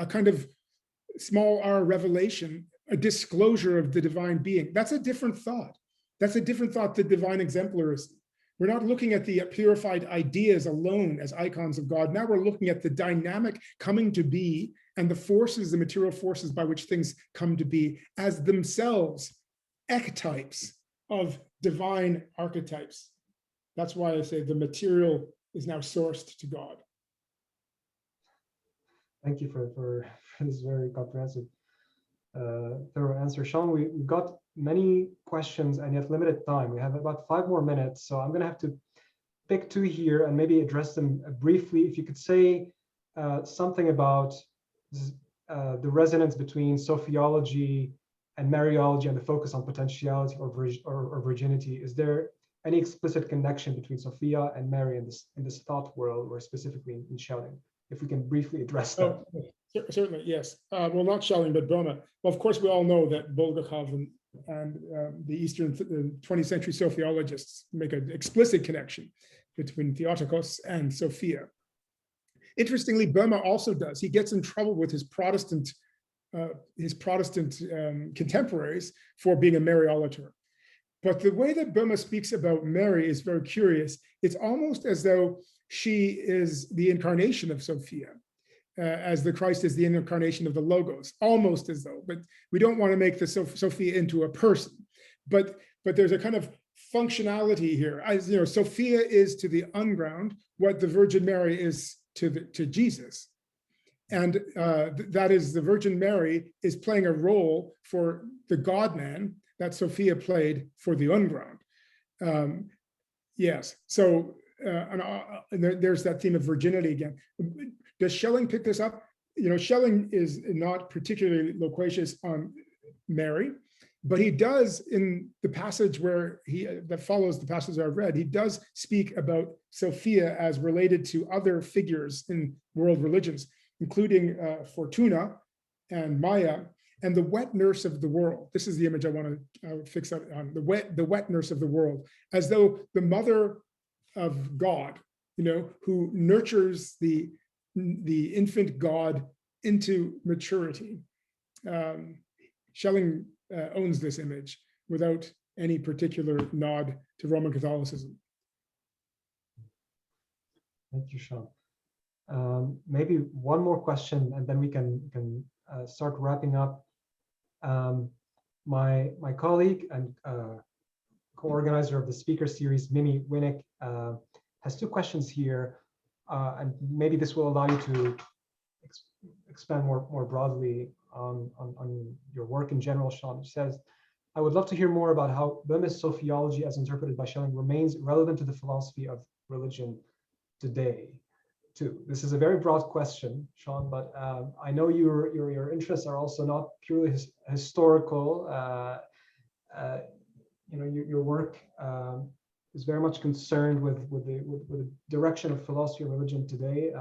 kind of small r revelation, a disclosure of the divine being. That's a different thought. That's a different thought than divine exemplarism. We're not looking at the purified ideas alone as icons of God. Now we're looking at the dynamic coming to be and the forces, the material forces by which things come to be as themselves archetypes of divine archetypes. That's why I say the material is now sourced to God. Thank you for this very comprehensive, thorough answer. Sean, we've got many questions and yet limited time. We have about 5 more minutes, so I'm going to have to pick 2 here and maybe address them briefly. If you could say something about the resonance between Sophiology and Mariology and the focus on potentiality or virginity. Is there any explicit connection between Sophia and Mary in this thought world, or specifically in Schelling? If we can briefly address that. Certainly, yes. Well, not Schelling, but Boehme. Well, of course, we all know that Bulgakov and the Eastern 20th century Sophiologists make an explicit connection between Theotokos and Sophia. Interestingly, Boehme also does. He gets in trouble with his Protestant contemporaries for being a Mariolater. But the way that Boehme speaks about Mary is very curious. It's almost as though she is the incarnation of Sophia, as the Christ is the incarnation of the Logos, almost as though, but we don't want to make the Sophia into a person. But there's a kind of functionality here. As you know, Sophia is to the unground what the Virgin Mary is to Jesus. And that is, the Virgin Mary is playing a role for the God-man that Sophia played for the unground. Yes, so there's that theme of virginity again. Does Schelling pick this up? Schelling is not particularly loquacious on Mary, but he does, in the passage that follows the passage I've read, he does speak about Sophia as related to other figures in world religions, including Fortuna and Maya, and the wet nurse of the world. This is the image I want to fix on, the wet nurse of the world, as though the mother of God, who nurtures the infant God into maturity. Schelling owns this image without any particular nod to Roman Catholicism. Thank you, Sean. Maybe one more question, and then we can start wrapping up. My colleague and co-organizer of the speaker series, Mimi Winnick, has 2 questions here, and maybe this will allow you to expand more broadly on your work in general. Sean says, I would love to hear more about how Boehme's Sophiology, as interpreted by Schelling, remains relevant to the philosophy of religion today, too. This is a very broad question, Sean, but I know your interests are also not purely historical. Your work is very much concerned with the direction of philosophy of religion today,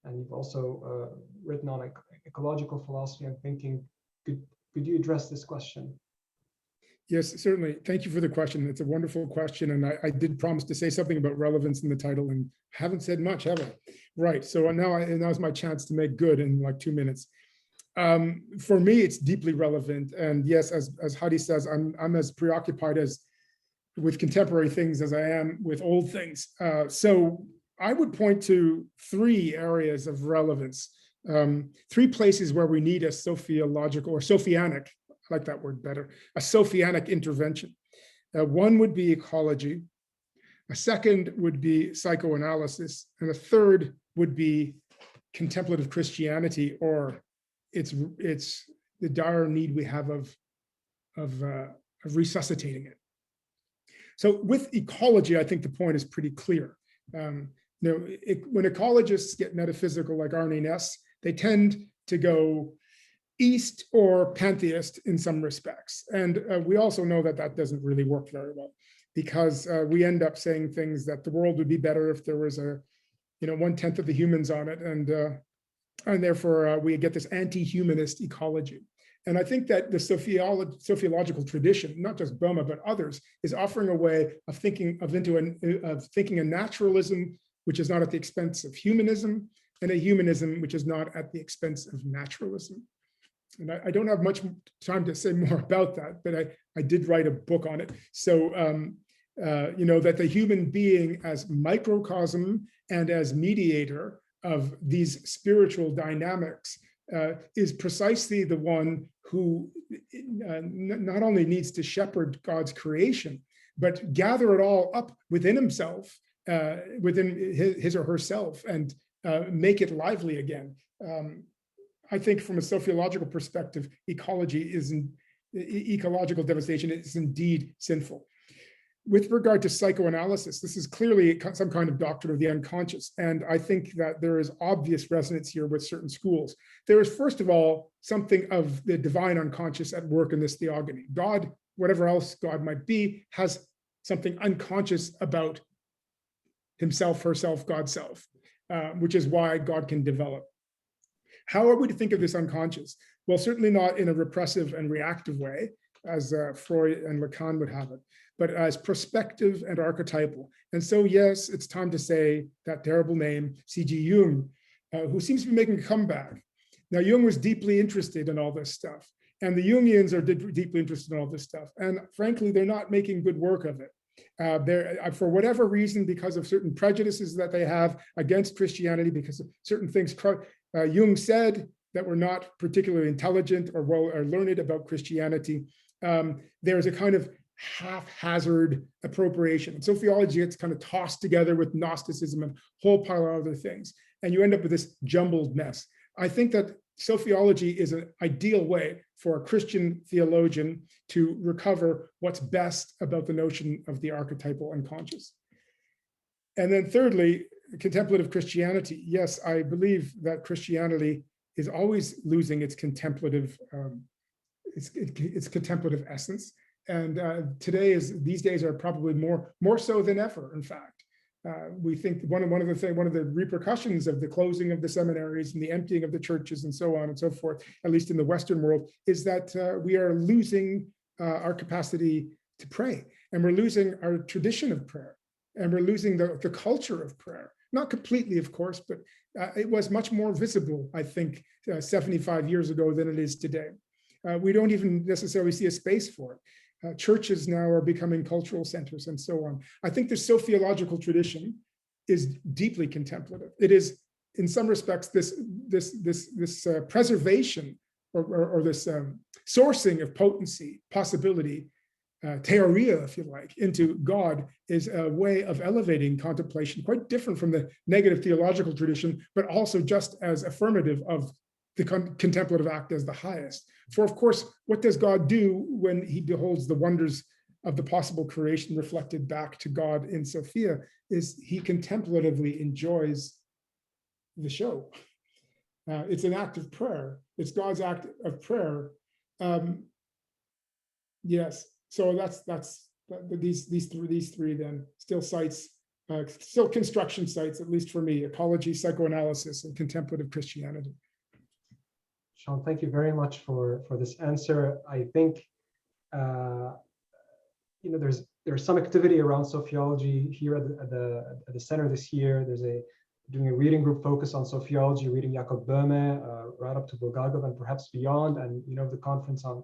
and you've also written on ecological philosophy and thinking. Could you address this question? Yes, certainly. Thank you for the question. It's a wonderful question, and I did promise to say something about relevance in the title, and haven't said much, have I? Right. So now's my chance to make good in like 2 minutes. For me, it's deeply relevant, and yes, as Hadi says, I'm as preoccupied with contemporary things as I am with old things. So I would point to 3 areas of relevance, 3 places where we need a sophiological or Sophianic, I like that word better, a Sophianic intervention. One would be ecology, a second would be psychoanalysis, and a third would be contemplative Christianity, or it's the dire need we have of resuscitating it. So with ecology, I think the point is pretty clear. When ecologists get metaphysical like Arne Ness, they tend to go East or pantheist in some respects. And we also know that doesn't really work very well, because we end up saying things that the world would be better if there was a 1/10 of the humans on it, and therefore we get this anti-humanist ecology. And I think that the sociological tradition, not just Boehme but others, is offering a way of thinking a naturalism which is not at the expense of humanism, and a humanism which is not at the expense of naturalism. And I don't have much time to say more about that, but I did write a book on it. So that the human being as microcosm and as mediator of these spiritual dynamics is precisely the one who not only needs to shepherd God's creation, but gather it all up within himself, within his or herself, and make it lively again. I think from a sociological perspective, ecological devastation is indeed sinful. With regard to psychoanalysis, this is clearly some kind of doctrine of the unconscious. And I think that there is obvious resonance here with certain schools. There is, first of all, something of the divine unconscious at work in this theogony. God, whatever else God might be, has something unconscious about himself, herself, God's self, which is why God can develop. How are we to think of this unconscious? Well, certainly not in a repressive and reactive way, as Freud and Lacan would have it, but as prospective and archetypal. And so, yes, it's time to say that terrible name, C.G. Jung, who seems to be making a comeback. Now, Jung was deeply interested in all this stuff, and the Jungians are deeply interested in all this stuff. And frankly, they're not making good work of it. For whatever reason, because of certain prejudices that they have against Christianity, because of certain things Jung said that were not particularly intelligent or learned about Christianity, there's a kind of haphazard appropriation. And Sophiology gets kind of tossed together with Gnosticism and a whole pile of other things. And you end up with this jumbled mess. I think that Sophiology is an ideal way for a Christian theologian to recover what's best about the notion of the archetypal unconscious. And then thirdly, contemplative Christianity. Yes, I believe that Christianity is always losing its contemplative essence. And these days are probably more so than ever. In fact, we think one of the repercussions of the closing of the seminaries and the emptying of the churches and so on and so forth, at least in the Western world, is that we are losing our capacity to pray, and we're losing our tradition of prayer, and we're losing the culture of prayer. Not completely, of course, but it was much more visible, I think, 75 years ago than it is today. We don't even necessarily see a space for it. Churches now are becoming cultural centers and so on. I think the sociological tradition is deeply contemplative. It is, in some respects, this preservation or this sourcing of potency, possibility, theoria, if you like, into God is a way of elevating contemplation, quite different from the negative theological tradition, but also just as affirmative of the contemplative act as the highest. For of course, what does God do when he beholds the wonders of the possible creation reflected back to God in Sophia? Is he contemplatively enjoys the show. It's an act of prayer. It's God's act of prayer. Yes. So that's these three then still sites, still construction sites, at least for me: ecology, psychoanalysis, and contemplative Christianity. Sean, thank you very much for this answer. I think there's some activity around Sophiology here at the center this year. There's doing a reading group focused on Sophiology, reading Jakob Boehme right up to Bulgakov and perhaps beyond, and the conference on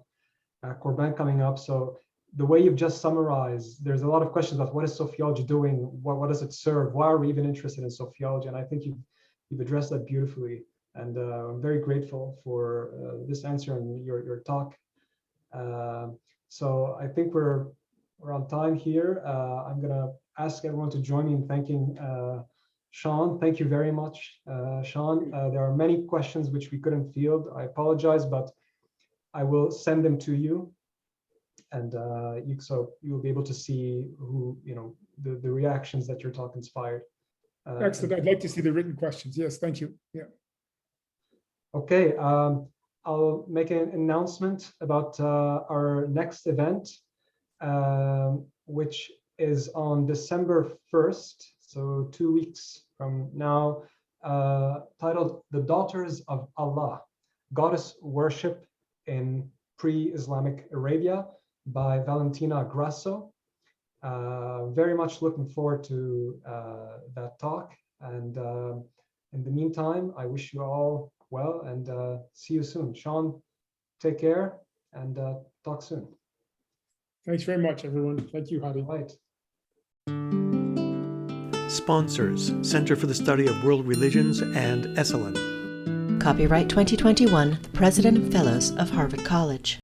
Corbin coming up. So the way you've just summarized, there's a lot of questions about what is Sophiology doing, what does it serve, why are we even interested in Sophiology, and I think you've addressed that beautifully. And I'm very grateful for this answer and your talk. So I think we're on time here. I'm going to ask everyone to join me in thanking Sean. Thank you very much, Sean. There are many questions which we couldn't field. I apologize, but I will send them to you, and so you will be able to see the reactions that your talk inspired. Excellent. I'd like to see the written questions. Yes, thank you. Yeah. Okay, I'll make an announcement about our next event, which is on December 1st, so 2 weeks from now, titled The Daughters of Allah, Goddess Worship in Pre-Islamic Arabia by Valentina Grasso. Very much looking forward to that talk. And in the meantime, I wish you all well and see you soon. Sean, take care and talk soon. Thanks very much, everyone. Thank you, Hadi. Right. Sponsors: Center for the Study of World Religions and Esalen. Copyright 2021, the President and Fellows of Harvard College.